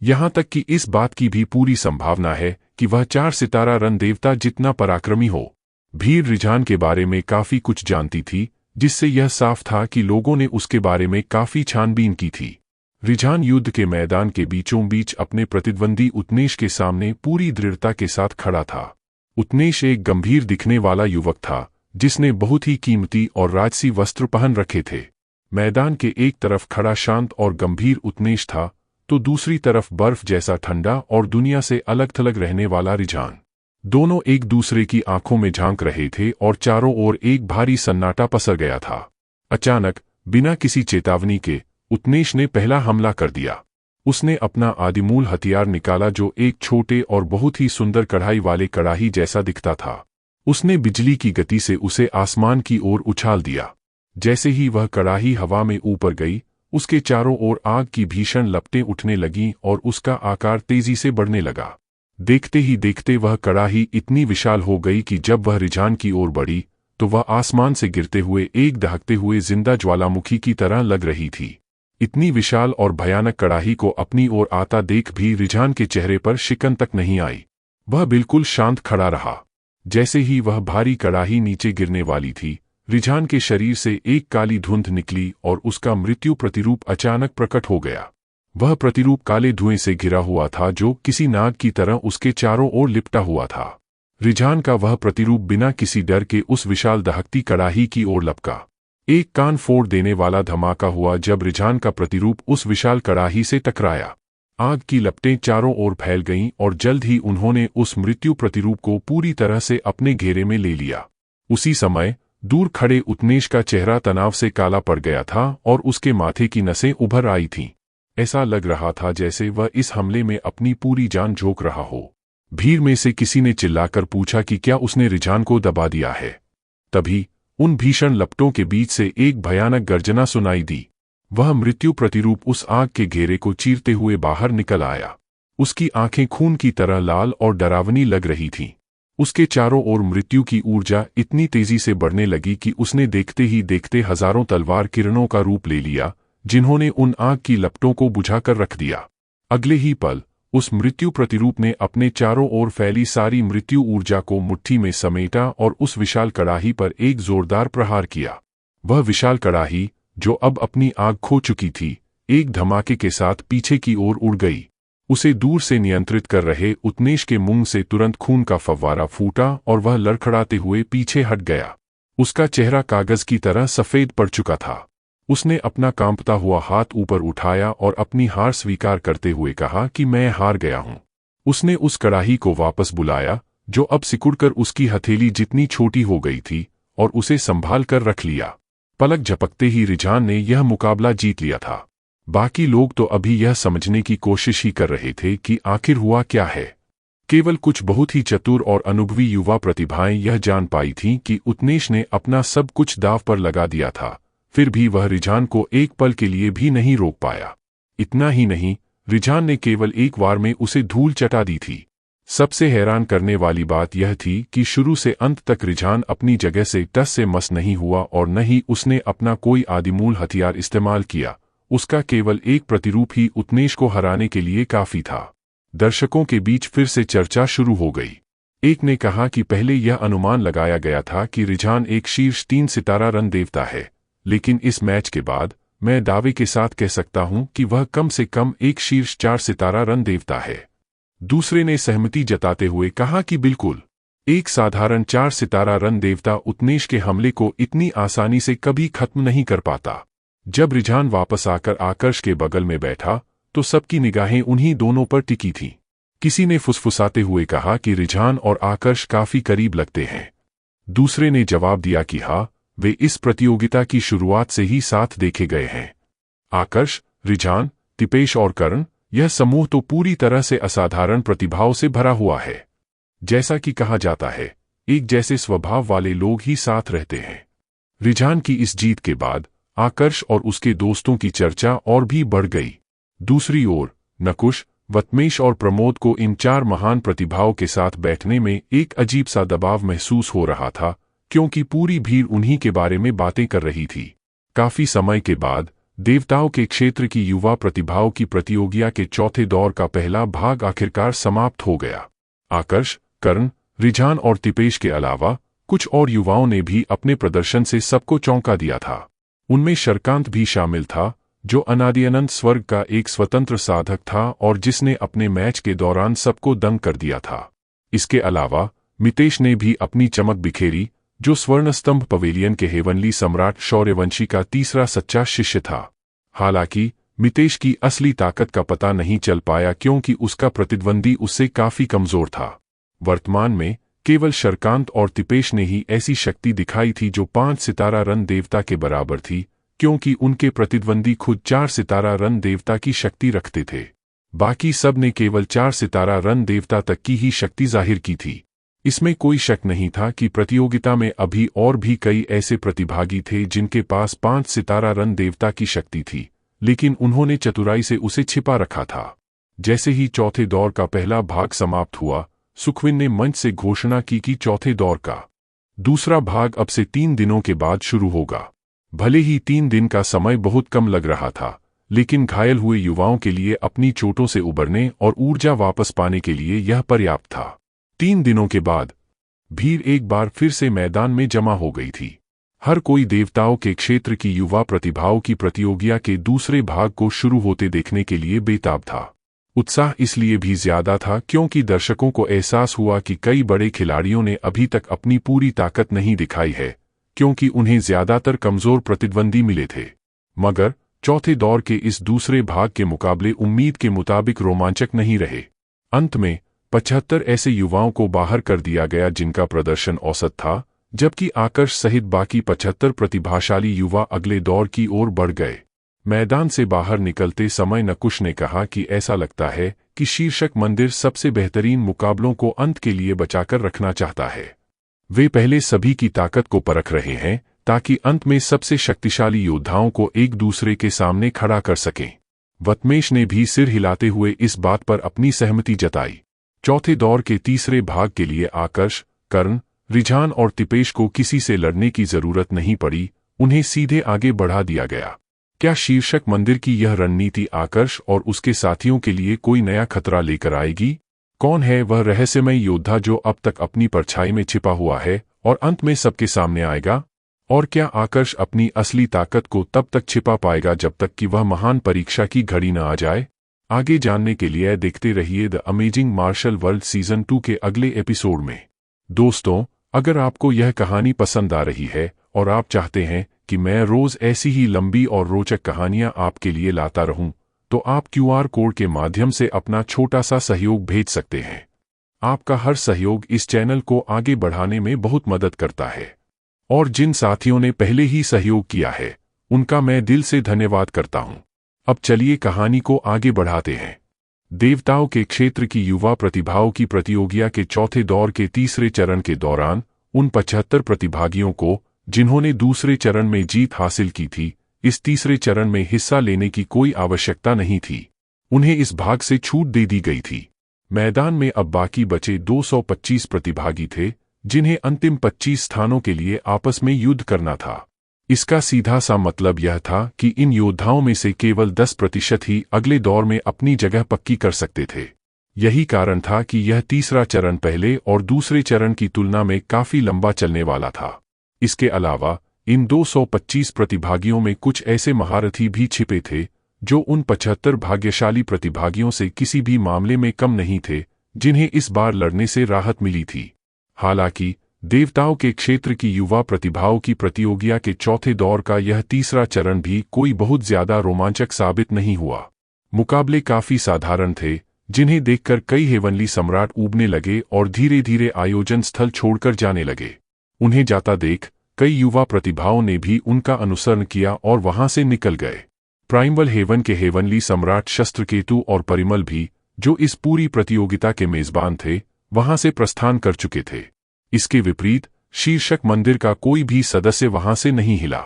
Speaker 1: यहां तक कि इस बात की भी पूरी संभावना है कि वह 4 सितारा रन देवता जितना पराक्रमी हो। भीड़ रिझान के बारे में काफी कुछ जानती थी, जिससे यह साफ था कि लोगों ने उसके बारे में काफी छानबीन की थी। रिझान युद्ध के मैदान के बीचों बीच अपने प्रतिद्वंदी उत्नेश के सामने पूरी दृढ़ता के साथ खड़ा था। उत्नेश एक गंभीर दिखने वाला युवक था, जिसने बहुत ही कीमती और राजसी वस्त्र पहन रखे थे। मैदान के एक तरफ खड़ा शांत और गंभीर उत्नेश था, तो दूसरी तरफ बर्फ जैसा ठंडा और दुनिया से अलग थलग रहने वाला रिझान। दोनों एक दूसरे की आंखों में झांक रहे थे और चारों ओर एक भारी सन्नाटा पसर गया था। अचानक, बिना किसी चेतावनी के, उत्नेश ने पहला हमला कर दिया। उसने अपना आदिमूल हथियार निकाला जो एक छोटे और बहुत ही सुंदर कढ़ाई वाले कड़ाही जैसा दिखता था। उसने बिजली की गति से उसे आसमान की ओर उछाल दिया। जैसे ही वह कड़ाही हवा में ऊपर गई, उसके चारों ओर आग की भीषण लपटें उठने लगीं और उसका आकार तेजी से बढ़ने लगा। देखते ही देखते वह कड़ाही इतनी विशाल हो गई कि जब वह रिझान की ओर बढ़ी तो वह आसमान से गिरते हुए एक दहकते हुए जिंदा ज्वालामुखी की तरह लग रही थी। इतनी विशाल और भयानक कड़ाही को अपनी ओर आता देख भी रिझान के चेहरे पर शिकन तक नहीं आई। वह बिल्कुल शांत खड़ा रहा। जैसे ही वह भारी कड़ाही नीचे गिरने वाली थी, रिझान के शरीर से एक काली धुंध निकली और उसका मृत्यु प्रतिरूप अचानक प्रकट हो गया। वह प्रतिरूप काले धुएं से घिरा हुआ था जो किसी नाग की तरह उसके चारों ओर लिपटा हुआ था। रिझान का वह प्रतिरूप बिना किसी डर के उस विशाल दहकती कड़ाही की ओर लपका। एक कान फोड़ देने वाला धमाका हुआ जब रिझान का प्रतिरूप उस विशाल कड़ाही से टकराया। आग की लपटें चारों ओर फैल गईं और जल्द ही उन्होंने उस मृत्यु प्रतिरूप को पूरी तरह से अपने घेरे में ले लिया। उसी समय दूर खड़े उत्नेश का चेहरा तनाव से काला पड़ गया था और उसके माथे की नसें उभर आई थीं। ऐसा लग रहा था जैसे वह इस हमले में अपनी पूरी जान झोंक रहा हो। भीड़ में से किसी ने चिल्लाकर पूछा कि क्या उसने रिझान को दबा दिया है। तभी उन भीषण लपटों के बीच से एक भयानक गर्जना सुनाई दी। वह मृत्यु प्रतिरूप उस आग के घेरे को चीरते हुए बाहर निकल आया। उसकी आंखें खून की तरह लाल और डरावनी लग रही थीं। उसके चारों ओर मृत्यु की ऊर्जा इतनी तेजी से बढ़ने लगी कि उसने देखते ही देखते हजारों तलवार किरणों का रूप ले लिया, जिन्होंने उन आग की लपटों को बुझाकर रख दिया। अगले ही पल उस मृत्यु प्रतिरूप ने अपने चारों ओर फैली सारी मृत्यु ऊर्जा को मुट्ठी में समेटा और उस विशाल कड़ाही पर एक जोरदार प्रहार किया। वह विशाल कड़ाही, जो अब अपनी आग खो चुकी थी, एक धमाके के साथ पीछे की ओर उड़ गई। उसे दूर से नियंत्रित कर रहे उत्नेश के मुंह से तुरंत खून का फव्वारा फूटा और वह लड़खड़ाते हुए पीछे हट गया। उसका चेहरा कागज की तरह सफेद पड़ चुका था। उसने अपना कांपता हुआ हाथ ऊपर उठाया और अपनी हार स्वीकार करते हुए कहा कि मैं हार गया हूं। उसने उस कड़ाही को वापस बुलाया, जो अब सिकुड़कर उसकी हथेली जितनी छोटी हो गई थी, और उसे संभाल कर रख लिया। पलक झपकते ही रिझान ने यह मुकाबला जीत लिया था। बाकी लोग तो अभी यह समझने की कोशिश ही कर रहे थे कि आखिर हुआ क्या है। केवल कुछ बहुत ही चतुर और अनुभवी युवा प्रतिभाएं यह जान पाई थीं कि उत्नेश ने अपना सब कुछ दांव पर लगा दिया था, फिर भी वह रिझान को एक पल के लिए भी नहीं रोक पाया। इतना ही नहीं, रिझान ने केवल एक वार में उसे धूल चटा दी थी। सबसे हैरान करने वाली बात यह थी कि शुरू से अंत तक रिझान अपनी जगह से टस से मस नहीं हुआ और न ही उसने अपना कोई आदिमूल हथियार इस्तेमाल किया। उसका केवल एक प्रतिरूप ही उत्नेश को हराने के लिए काफी था। दर्शकों के बीच फिर से चर्चा शुरू हो गई। एक ने कहा कि पहले यह अनुमान लगाया गया था कि रिझान एक शीर्ष 3 सितारा रन देवता है, लेकिन इस मैच के बाद मैं दावे के साथ कह सकता हूं कि वह कम से कम एक शीर्ष 4 सितारा रन देवता है। दूसरे ने सहमति जताते हुए कहा कि बिल्कुल, एक साधारण 4 सितारा रन देवता उत्मेश के हमले को इतनी आसानी से कभी खत्म नहीं कर पाता। जब रिझान वापस आकर आकर्ष के बगल में बैठा तो सबकी निगाहें उन्हीं दोनों पर टिकी थीं। किसी ने फुसफुसाते हुए कहा कि रिझान और आकर्ष काफी करीब लगते हैं। दूसरे ने जवाब दिया कि हाँ, वे इस प्रतियोगिता की शुरुआत से ही साथ देखे गए हैं। आकर्ष, रिझान, तिपेश और कर्ण, यह समूह तो पूरी तरह से असाधारण प्रतिभाओं से भरा हुआ है। जैसा कि कहा जाता है, एक जैसे स्वभाव वाले लोग ही साथ रहते हैं। रिझान की इस जीत के बाद आकर्ष और उसके दोस्तों की चर्चा और भी बढ़ गई। दूसरी ओर नकुश, वत्मेश और प्रमोद को इन 4 महान प्रतिभाओं के साथ बैठने में एक अजीब सा दबाव महसूस हो रहा था, क्योंकि पूरी भीड़ उन्हीं के बारे में बातें कर रही थी। काफी समय के बाद देवताओं के क्षेत्र की युवा प्रतिभाओं की प्रतियोगिता के चौथे दौर का पहला भाग आखिरकार समाप्त हो गया। आकर्ष, कर्ण, रिझान और तिपेश के अलावा कुछ और युवाओं ने भी अपने प्रदर्शन से सबको चौंका दिया था। उनमें शर्कांत भी शामिल था, जो अनादि अनंत स्वर्ग का एक स्वतंत्र साधक था और जिसने अपने मैच के दौरान सबको दंग कर दिया था। इसके अलावा मितेश ने भी अपनी चमक बिखेरी, जो स्वर्णस्तंभ पवेलियन के हेवनली सम्राट शौर्यवंशी का तीसरा सच्चा शिष्य था। हालांकि मितेश की असली ताकत का पता नहीं चल पाया, क्योंकि उसका प्रतिद्वंदी उससे काफी कमजोर था। वर्तमान में केवल शर्कांत और तिपेश ने ही ऐसी शक्ति दिखाई थी जो 5 सितारा रन देवता के बराबर थी, क्योंकि उनके प्रतिद्वंदी खुद 4 सितारा रन देवता की शक्ति रखते थे। बाकी सब ने केवल 4 सितारा रन देवता तक की ही शक्ति जाहिर की थी। इसमें कोई शक नहीं था कि प्रतियोगिता में अभी और भी कई ऐसे प्रतिभागी थे जिनके पास 5 सितारा रन देवता की शक्ति थी, लेकिन उन्होंने चतुराई से उसे छिपा रखा था। जैसे ही चौथे दौर का पहला भाग समाप्त हुआ, सुखविन ने मंच से घोषणा की कि चौथे दौर का दूसरा भाग अब से 3 दिनों के बाद शुरू होगा। भले ही 3 दिन का समय बहुत कम लग रहा था, लेकिन घायल हुए युवाओं के लिए अपनी चोटों से उबरने और ऊर्जा वापस पाने के लिए यह पर्याप्त था। 3 दिनों के बाद भीड़ एक बार फिर से मैदान में जमा हो गई थी। हर कोई देवताओं के क्षेत्र की युवा प्रतिभाओं की प्रतियोगिता के दूसरे भाग को शुरू होते देखने के लिए बेताब था। उत्साह इसलिए भी ज्यादा था क्योंकि दर्शकों को एहसास हुआ कि कई बड़े खिलाड़ियों ने अभी तक अपनी पूरी ताकत नहीं दिखाई है, क्योंकि उन्हें ज्यादातर कमजोर प्रतिद्वंदी मिले थे। मगर चौथे दौर के इस दूसरे भाग के मुकाबले उम्मीद के मुताबिक रोमांचक नहीं रहे। अंत में 75 ऐसे युवाओं को बाहर कर दिया गया जिनका प्रदर्शन औसत था, जबकि आकर्ष सहित बाकी 75 प्रतिभाशाली युवा अगले दौर की ओर बढ़ गए। मैदान से बाहर निकलते समय नकुश ने कहा कि ऐसा लगता है कि शीर्षक मंदिर सबसे बेहतरीन मुकाबलों को अंत के लिए बचाकर रखना चाहता है। वे पहले सभी की ताकत को परख रहे हैं, ताकि अंत में सबसे शक्तिशाली योद्धाओं को एक दूसरे के सामने खड़ा कर सकें। वत्मेश ने भी सिर हिलाते हुए इस बात पर अपनी सहमति जताई। चौथे दौर के तीसरे भाग के लिए आकर्ष, कर्ण, रिझान और तिपेश को किसी से लड़ने की जरूरत नहीं पड़ी, उन्हें सीधे आगे बढ़ा दिया गया। क्या शीर्षक मंदिर की यह रणनीति आकर्ष और उसके साथियों के लिए कोई नया खतरा लेकर आएगी? कौन है वह रहस्यमय योद्धा जो अब तक अपनी परछाई में छिपा हुआ है और अंत में सबके सामने आएगा? और क्या आकर्ष अपनी असली ताकत को तब तक छिपा पाएगा जब तक कि वह महान परीक्षा की घड़ी न आ जाए? आगे जानने के लिए देखते रहिए the amazing martial world season 2 के अगले एपिसोड में। दोस्तों, अगर आपको यह कहानी पसंद आ रही है और आप चाहते हैं कि मैं रोज ऐसी ही लंबी और रोचक कहानियां आपके लिए लाता रहूं, तो आप QR कोड के माध्यम से अपना छोटा सा सहयोग भेज सकते हैं। आपका हर सहयोग इस चैनल को आगे बढ़ाने में बहुत मदद करता है। और जिन साथियों ने पहले ही सहयोग किया है, उनका मैं दिल से धन्यवाद करता हूं। अब चलिए कहानी को आगे बढ़ाते हैं। देवताओं के क्षेत्र की युवा प्रतिभाओं की प्रतियोगिता के चौथे दौर के तीसरे चरण के दौरान उन 75 प्रतिभागियों को, जिन्होंने दूसरे चरण में जीत हासिल की थी, इस तीसरे चरण में हिस्सा लेने की कोई आवश्यकता नहीं थी। उन्हें इस भाग से छूट दे दी गई थी। मैदान में अब बाकी बचे 225 प्रतिभागी थे, जिन्हें अंतिम 25 स्थानों के लिए आपस में युद्ध करना था। इसका सीधा सा मतलब यह था कि इन योद्धाओं में से केवल 10% ही अगले दौर में अपनी जगह पक्की कर सकते थे। यही कारण था कि यह तीसरा चरण पहले और दूसरे चरण की तुलना में काफी लंबा चलने वाला था। इसके अलावा इन 225 प्रतिभागियों में कुछ ऐसे महारथी भी छिपे थे जो उन 75 भाग्यशाली प्रतिभागियों से किसी भी मामले में कम नहीं थे जिन्हें इस बार लड़ने से राहत मिली थी। हालांकि देवताओं के क्षेत्र की युवा प्रतिभाओं की प्रतियोगिता के चौथे दौर का यह तीसरा चरण भी कोई बहुत ज्यादा रोमांचक साबित नहीं हुआ। मुकाबले काफी साधारण थे, जिन्हें देखकर कई हेवनली सम्राट ऊबने लगे और धीरे धीरे आयोजन स्थल छोड़कर जाने लगे। उन्हें जाता देख कई युवा प्रतिभाओं ने भी उनका अनुसरण किया और वहां से निकल गए। प्राइमल हेवन के हेवनली सम्राट शस्त्रकेतु और परिमल भी, जो इस पूरी प्रतियोगिता के मेजबान थे, वहां से प्रस्थान कर चुके थे। इसके विपरीत शीर्षक मंदिर का कोई भी सदस्य वहां से नहीं हिला।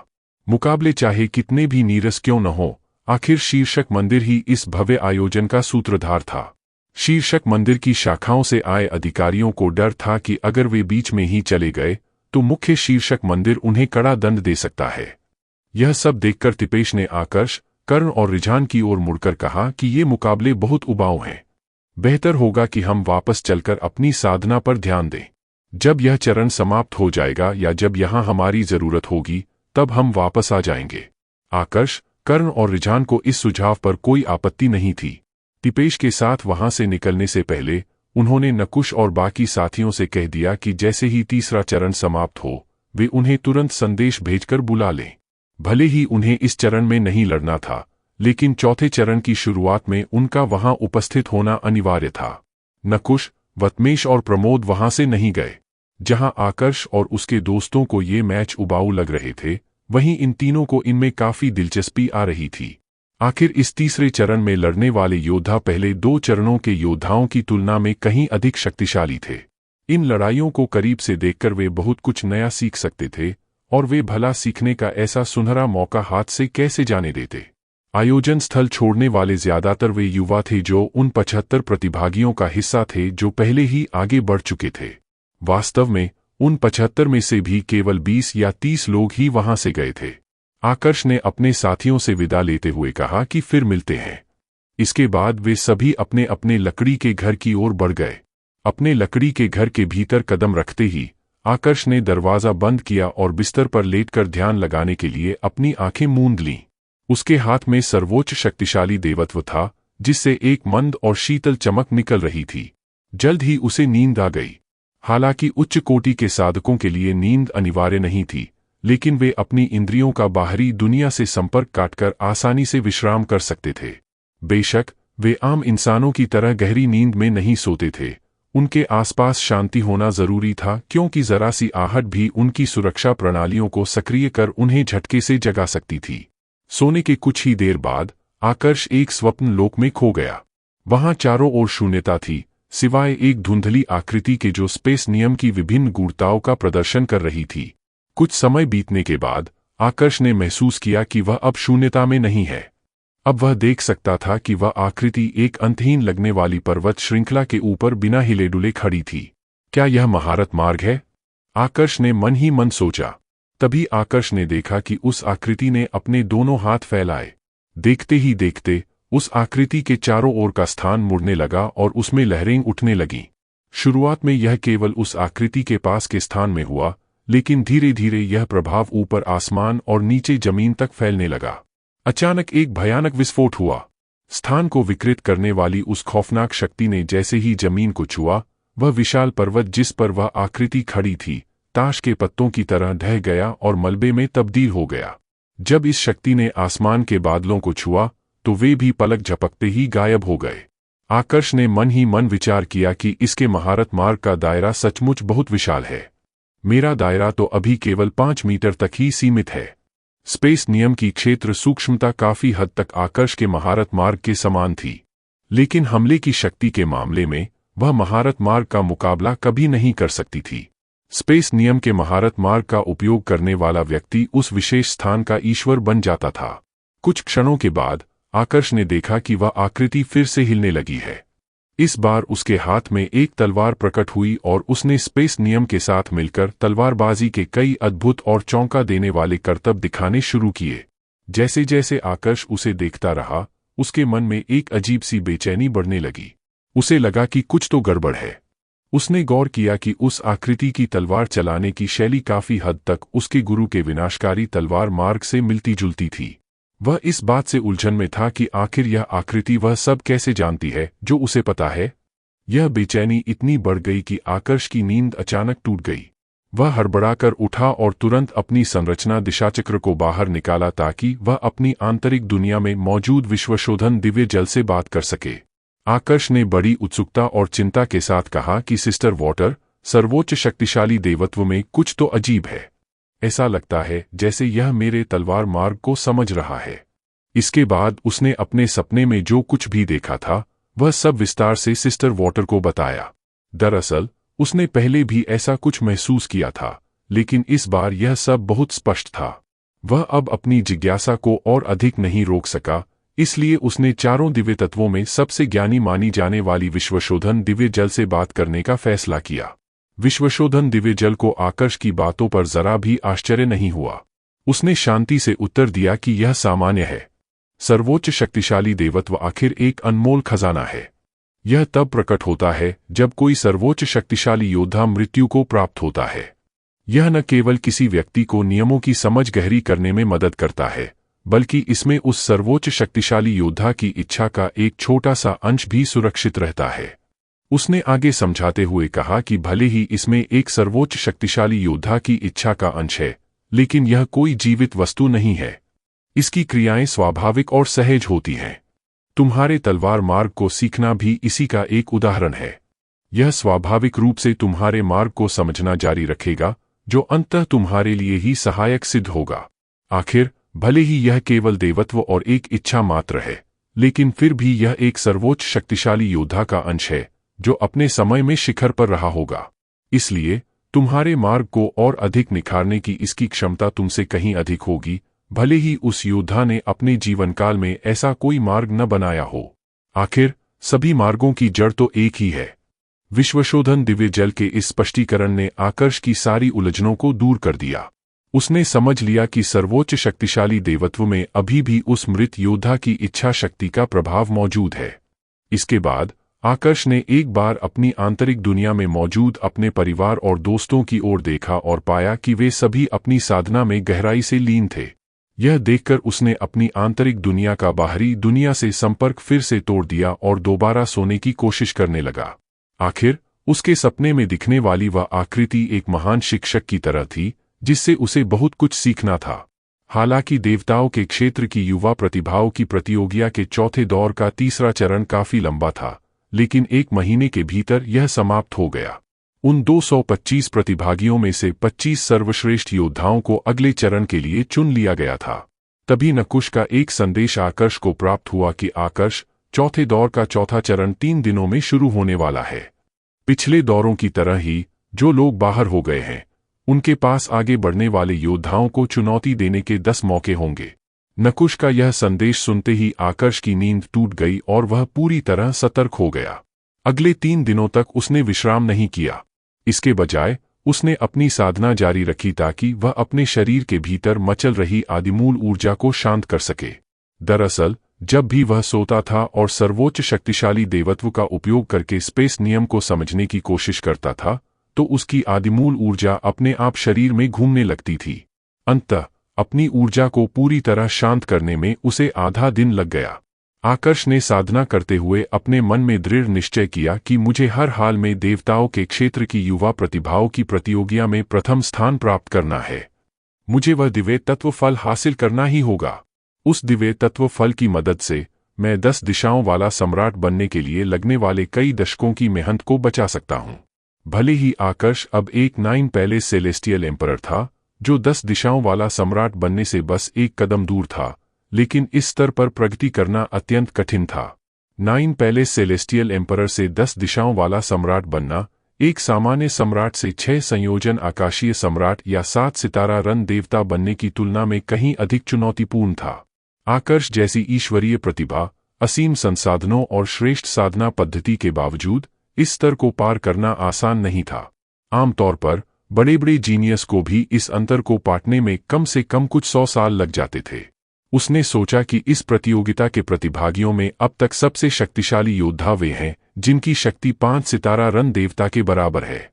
Speaker 1: मुकाबले चाहे कितने भी नीरस क्यों न हो, आखिर शीर्षक मंदिर ही इस भव्य आयोजन का सूत्रधार था। शीर्षक मंदिर की शाखाओं से आए अधिकारियों को डर था कि अगर वे बीच में ही चले गए तो मुख्य शीर्षक मंदिर उन्हें कड़ा दंड दे सकता है। यह सब देखकर तिपेश ने आकर्ष, कर्ण और रिझान की ओर मुड़कर कहा कि ये मुकाबले बहुत उबाऊ हैं। बेहतर होगा कि हम वापस चलकर अपनी साधना पर ध्यान दें। जब यह चरण समाप्त हो जाएगा या जब यहां हमारी जरूरत होगी तब हम वापस आ जाएंगे। आकर्ष, कर्ण और रिझान को इस सुझाव पर कोई आपत्ति नहीं थी। तिपेश के साथ वहां से निकलने से पहले उन्होंने नकुश और बाकी साथियों से कह दिया कि जैसे ही तीसरा चरण समाप्त हो वे उन्हें तुरंत संदेश भेजकर बुला लें। भले ही उन्हें इस चरण में नहीं लड़ना था, लेकिन चौथे चरण की शुरुआत में उनका वहां उपस्थित होना अनिवार्य था। नकुश, वत्मेश और प्रमोद वहां से नहीं गए। जहां आकर्ष और उसके दोस्तों को ये मैच उबाऊ लग रहे थे, वहीं इन तीनों को इनमें काफी दिलचस्पी आ रही थी। आखिर इस तीसरे चरण में लड़ने वाले योद्धा पहले 2 चरणों के योद्धाओं की तुलना में कहीं अधिक शक्तिशाली थे। इन लड़ाइयों को करीब से देखकर वे बहुत कुछ नया सीख सकते थे, और वे भला सीखने का ऐसा सुनहरा मौका हाथ से कैसे जाने देते। आयोजन स्थल छोड़ने वाले ज्यादातर वे युवा थे जो उन 75 प्रतिभागियों का हिस्सा थे जो पहले ही आगे बढ़ चुके थे। वास्तव में उन 75 में से भी केवल 20 या 30 लोग ही वहां से गए थे। आकर्ष ने अपने साथियों से विदा लेते हुए कहा कि फिर मिलते हैं। इसके बाद वे सभी अपने अपने लकड़ी के घर की ओर बढ़ गए। अपने लकड़ी के घर के भीतर कदम रखते ही आकर्ष ने दरवाजा बंद किया और बिस्तर पर लेटकर ध्यान लगाने के लिए अपनी आंखें मूंद लीं। उसके हाथ में सर्वोच्च शक्तिशाली देवत्व था, जिससे एक मंद और शीतल चमक निकल रही थी। जल्द ही उसे नींद आ गई। हालांकि उच्च कोटि के साधकों के लिए नींद अनिवार्य नहीं थी, लेकिन वे अपनी इंद्रियों का बाहरी दुनिया से संपर्क काटकर आसानी से विश्राम कर सकते थे। बेशक वे आम इंसानों की तरह गहरी नींद में नहीं सोते थे। उनके आसपास शांति होना जरूरी था, क्योंकि जरा सी आहट भी उनकी सुरक्षा प्रणालियों को सक्रिय कर उन्हें झटके से जगा सकती थी। सोने के कुछ ही देर बाद आकर्ष एक स्वप्न लोक में खो गया। वहां चारों ओर शून्यता थी, सिवाय एक धुंधली आकृति के जो स्पेस नियम की विभिन्न गूढ़ताओं का प्रदर्शन कर रही थी। कुछ समय बीतने के बाद आकर्ष ने महसूस किया कि वह अब शून्यता में नहीं है। अब वह देख सकता था कि वह आकृति एक अंतहीन लगने वाली पर्वत श्रृंखला के ऊपर बिना हिले डुले खड़ी थी। क्या यह महारथ मार्ग है? आकर्ष ने मन ही मन सोचा। तभी आकर्ष ने देखा कि उस आकृति ने अपने दोनों हाथ फैलाए। देखते ही देखते उस आकृति के चारों ओर का स्थान मुड़ने लगा और उसमें लहरें उठने लगीं। शुरुआत में यह केवल उस आकृति के पास के स्थान में हुआ, लेकिन धीरे धीरे यह प्रभाव ऊपर आसमान और नीचे जमीन तक फैलने लगा। अचानक एक भयानक विस्फोट हुआ। स्थान को विकृत करने वाली उस खौफनाक शक्ति ने जैसे ही जमीन को छुआ, वह विशाल पर्वत जिस पर वह आकृति खड़ी थी, ताश के पत्तों की तरह ढह गया और मलबे में तब्दील हो गया। जब इस शक्ति ने आसमान के बादलों को छुआ तो वे भी पलक झपकते ही गायब हो गए। आकर्ष ने मन ही मन विचार किया कि इसके महारथ मार्ग का दायरा सचमुच बहुत विशाल है। मेरा दायरा तो अभी केवल 5 मीटर तक ही सीमित है। स्पेस नियम की क्षेत्र सूक्ष्मता काफी हद तक आकर्ष के महारथ मार्ग के समान थी, लेकिन हमले की शक्ति के मामले में वह महारथ मार्ग का मुकाबला कभी नहीं कर सकती थी। स्पेस नियम के महारथ मार्ग का उपयोग करने वाला व्यक्ति उस विशेष स्थान का ईश्वर बन जाता था। कुछ क्षणों के बाद आकर्ष ने देखा कि वह आकृति फिर से हिलने लगी है। इस बार उसके हाथ में एक तलवार प्रकट हुई और उसने स्पेस नियम के साथ मिलकर तलवारबाजी के कई अद्भुत और चौंका देने वाले करतब दिखाने शुरू किए। जैसे जैसे आकर्ष उसे देखता रहा, उसके मन में एक अजीब सी बेचैनी बढ़ने लगी। उसे लगा कि कुछ तो गड़बड़ है। उसने गौर किया कि उस आकृति की तलवार चलाने की शैली काफी हद तक उसके गुरु के विनाशकारी तलवार मार्ग से मिलती जुलती थी। वह इस बात से उलझन में था कि आखिर यह आकृति वह सब कैसे जानती है जो उसे पता है। यह बेचैनी इतनी बढ़ गई कि आकर्ष की नींद अचानक टूट गई। वह हड़बड़ाकर उठा और तुरंत अपनी संरचना दिशाचक्र को बाहर निकाला ताकि वह अपनी आंतरिक दुनिया में मौजूद विश्वशोधन दिव्य जल से बात कर सके। आकर्ष ने बड़ी उत्सुकता और चिंता के साथ कहा कि सिस्टर वॉटर, सर्वोच्च शक्तिशाली देवत्व में कुछ तो अजीब है। ऐसा लगता है जैसे यह मेरे तलवार मार्ग को समझ रहा है। इसके बाद उसने अपने सपने में जो कुछ भी देखा था वह सब विस्तार से सिस्टर वॉटर को बताया। दरअसल उसने पहले भी ऐसा कुछ महसूस किया था, लेकिन इस बार यह सब बहुत स्पष्ट था। वह अब अपनी जिज्ञासा को और अधिक नहीं रोक सका, इसलिए उसने चारों दिव्य तत्वों में सबसे ज्ञानी मानी जाने वाली विश्वशोधन दिव्य जल से बात करने का फैसला किया। विश्वशोधन दिव्य जल को आकर्ष की बातों पर जरा भी आश्चर्य नहीं हुआ। उसने शांति से उत्तर दिया कि यह सामान्य है। सर्वोच्च शक्तिशाली देवत्व आखिर एक अनमोल खजाना है। यह तब प्रकट होता है जब कोई सर्वोच्च शक्तिशाली योद्धा मृत्यु को प्राप्त होता है। यह न केवल किसी व्यक्ति को नियमों की समझ गहरी करने में मदद करता है, बल्कि इसमें उस सर्वोच्च शक्तिशाली योद्धा की इच्छा का एक छोटा सा अंश भी सुरक्षित रहता है। उसने आगे समझाते हुए कहा कि भले ही इसमें एक सर्वोच्च शक्तिशाली योद्धा की इच्छा का अंश है, लेकिन यह कोई जीवित वस्तु नहीं है। इसकी क्रियाएं स्वाभाविक और सहज होती हैं। तुम्हारे तलवार मार्ग को सीखना भी इसी का एक उदाहरण है। यह स्वाभाविक रूप से तुम्हारे मार्ग को समझना जारी रखेगा, जो अंततः तुम्हारे लिए ही सहायक सिद्ध होगा। आखिर भले ही यह केवल देवत्व और एक इच्छा मात्र है, लेकिन फिर भी यह एक सर्वोच्च शक्तिशाली योद्धा का अंश है जो अपने समय में शिखर पर रहा होगा। इसलिए तुम्हारे मार्ग को और अधिक निखारने की इसकी क्षमता तुमसे कहीं अधिक होगी, भले ही उस योद्धा ने अपने जीवनकाल में ऐसा कोई मार्ग न बनाया हो। आखिर सभी मार्गों की जड़ तो एक ही है। विश्वशोधन दिव्य जल के इस स्पष्टीकरण ने आकर्ष की सारी उलझनों को दूर कर दिया। उसने समझ लिया कि सर्वोच्च शक्तिशाली देवत्व में अभी भी उस मृत योद्धा की इच्छा शक्ति का प्रभाव मौजूद है। इसके बाद आकर्ष ने एक बार अपनी आंतरिक दुनिया में मौजूद अपने परिवार और दोस्तों की ओर देखा और पाया कि वे सभी अपनी साधना में गहराई से लीन थे। यह देखकर उसने अपनी आंतरिक दुनिया का बाहरी दुनिया से संपर्क फिर से तोड़ दिया और दोबारा सोने की कोशिश करने लगा। आखिर उसके सपने में दिखने वाली वह आकृति एक महान शिक्षक की तरह थी, जिससे उसे बहुत कुछ सीखना था। हालांकि देवताओं के क्षेत्र की युवा प्रतिभाओं की प्रतियोगिता के चौथे दौर का तीसरा चरण काफी लंबा था, लेकिन 1 महीने के भीतर यह समाप्त हो गया। उन 225 प्रतिभागियों में से 25 सर्वश्रेष्ठ योद्धाओं को अगले चरण के लिए चुन लिया गया था। तभी नकुश का एक संदेश आकर्ष को प्राप्त हुआ कि आकर्ष, चौथे दौर का चौथा चरण 3 दिनों में शुरू होने वाला है। पिछले दौरों की तरह ही जो लोग बाहर हो गए हैं, उनके पास आगे बढ़ने वाले योद्धाओं को चुनौती देने के 10 मौके होंगे। नकुश का यह संदेश सुनते ही आकर्ष की नींद टूट गई और वह पूरी तरह सतर्क हो गया। अगले 3 दिनों तक उसने विश्राम नहीं किया। इसके बजाय उसने अपनी साधना जारी रखी ताकि वह अपने शरीर के भीतर मचल रही आदिमूल ऊर्जा को शांत कर सके। दरअसल जब भी वह सोता था और सर्वोच्च शक्तिशाली देवत्व का उपयोग करके स्पेस नियम को समझने की कोशिश करता था, तो उसकी आदिमूल ऊर्जा अपने आप शरीर में घूमने लगती थी। अंततः अपनी ऊर्जा को पूरी तरह शांत करने में उसे आधा दिन लग गया। आकर्ष ने साधना करते हुए अपने मन में दृढ़ निश्चय किया कि मुझे हर हाल में देवताओं के क्षेत्र की युवा प्रतिभाओं की प्रतियोगिता में प्रथम स्थान प्राप्त करना है। मुझे वह दिव्य तत्व फल हासिल करना ही होगा। उस दिव्य तत्व फल की मदद से मैं 10 दिशाओं वाला सम्राट बनने के लिए लगने वाले कई दशकों की मेहनत को बचा सकता हूँ। भले ही आकर्ष अब एक 9 पैलेस सेलेस्टियल एम्परर था, जो 10 दिशाओं वाला सम्राट बनने से बस एक कदम दूर था, लेकिन इस स्तर पर प्रगति करना अत्यंत कठिन था। 9 पैलेस सेलेस्टियल एम्परर से 10 दिशाओं वाला सम्राट बनना एक सामान्य सम्राट से 6 संयोजन आकाशीय सम्राट या 7 सितारा रन देवता बनने की तुलना में कहीं अधिक चुनौतीपूर्ण था। आकर्ष जैसी ईश्वरीय प्रतिभा, असीम संसाधनों और श्रेष्ठ साधना पद्धति के बावजूद इस स्तर को पार करना आसान नहीं था। आमतौर पर बड़े बड़े जीनियस को भी इस अंतर को पाटने में कम से कम कुछ 100 साल लग जाते थे। उसने सोचा कि इस प्रतियोगिता के प्रतिभागियों में अब तक सबसे शक्तिशाली योद्धा वे हैं जिनकी शक्ति 5 सितारा रन देवता के बराबर है।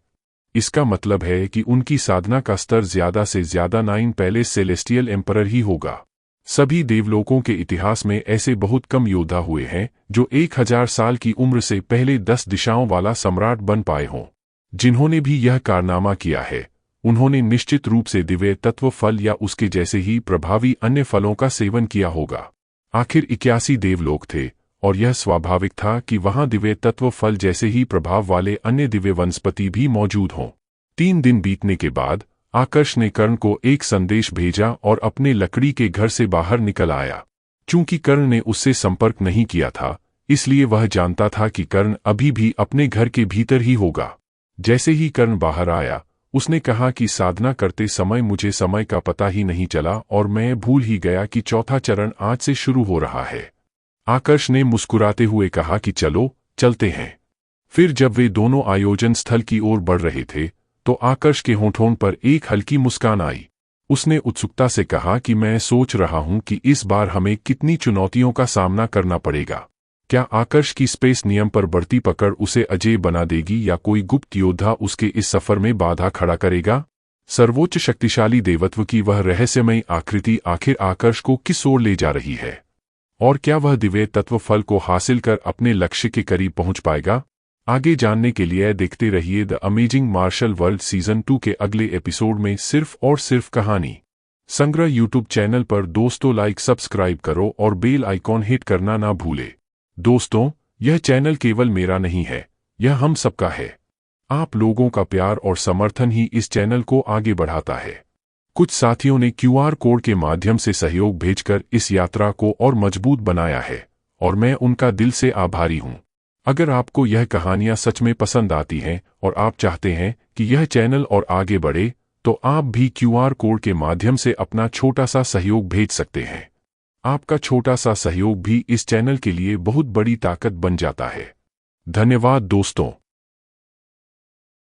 Speaker 1: इसका मतलब है कि उनकी साधना का स्तर ज्यादा से ज्यादा 9 पहले सेलेस्टियल एम्परर ही होगा। सभी देवलोकों के इतिहास में ऐसे बहुत कम योद्धा हुए हैं जो 1000 साल की उम्र से पहले 10 दिशाओं वाला सम्राट बन पाए हों। जिन्होंने भी यह कारनामा किया है, उन्होंने निश्चित रूप से दिव्य तत्व फल या उसके जैसे ही प्रभावी अन्य फलों का सेवन किया होगा। आखिर 81 देवलोक थे, और यह स्वाभाविक था कि वहां दिव्य तत्व फल जैसे ही प्रभाव वाले अन्य दिव्य वनस्पति भी मौजूद हों। 3 दिन बीतने के बाद आकर्ष ने कर्ण को एक संदेश भेजा और अपने लकड़ी के घर से बाहर निकल आया। चूंकि कर्ण ने उससे संपर्क नहीं किया था, इसलिए वह जानता था कि कर्ण अभी भी अपने घर के भीतर ही होगा। जैसे ही कर्ण बाहर आया, उसने कहा कि साधना करते समय मुझे समय का पता ही नहीं चला और मैं भूल ही गया कि चौथा चरण आज से शुरू हो रहा है। आकर्ष ने मुस्कुराते हुए कहा कि चलो चलते हैं। फिर जब वे दोनों आयोजन स्थल की ओर बढ़ रहे थे, तो आकर्ष के होठों पर एक हल्की मुस्कान आई। उसने उत्सुकता से कहा कि मैं सोच रहा हूं कि इस बार हमें कितनी चुनौतियों का सामना करना पड़ेगा। क्या आकर्ष की स्पेस नियम पर बढ़ती पकड़ उसे अजेय बना देगी या कोई गुप्त योद्धा उसके इस सफर में बाधा खड़ा करेगा? सर्वोच्च शक्तिशाली देवत्व की वह रहस्यमयी आकृति आखिर आकर्ष को किस ओर ले जा रही है? और क्या वह दिव्य तत्व फल को हासिल कर अपने लक्ष्य के करीब पहुंच पाएगा? आगे जानने के लिए देखते रहिए the amazing martial world season 2 के अगले एपिसोड में सिर्फ और सिर्फ कहानी संग्रह यूट्यूब चैनल पर। दोस्तों, लाइक सब्सक्राइब करो और बेल आइकॉन हिट करना ना भूले। दोस्तों, यह चैनल केवल मेरा नहीं है, यह हम सबका है। आप लोगों का प्यार और समर्थन ही इस चैनल को आगे बढ़ाता है। कुछ साथियों ने QR कोड के माध्यम से सहयोग भेजकर इस यात्रा को और मजबूत बनाया है, और मैं उनका दिल से आभारी हूं। अगर आपको यह कहानियां सच में पसंद आती हैं और आप चाहते हैं कि यह चैनल और आगे बढ़े, तो आप भी QR कोड के माध्यम से अपना छोटा सा सहयोग भेज सकते हैं। आपका छोटा सा सहयोग भी इस चैनल के लिए बहुत बड़ी ताकत बन जाता है। धन्यवाद दोस्तों।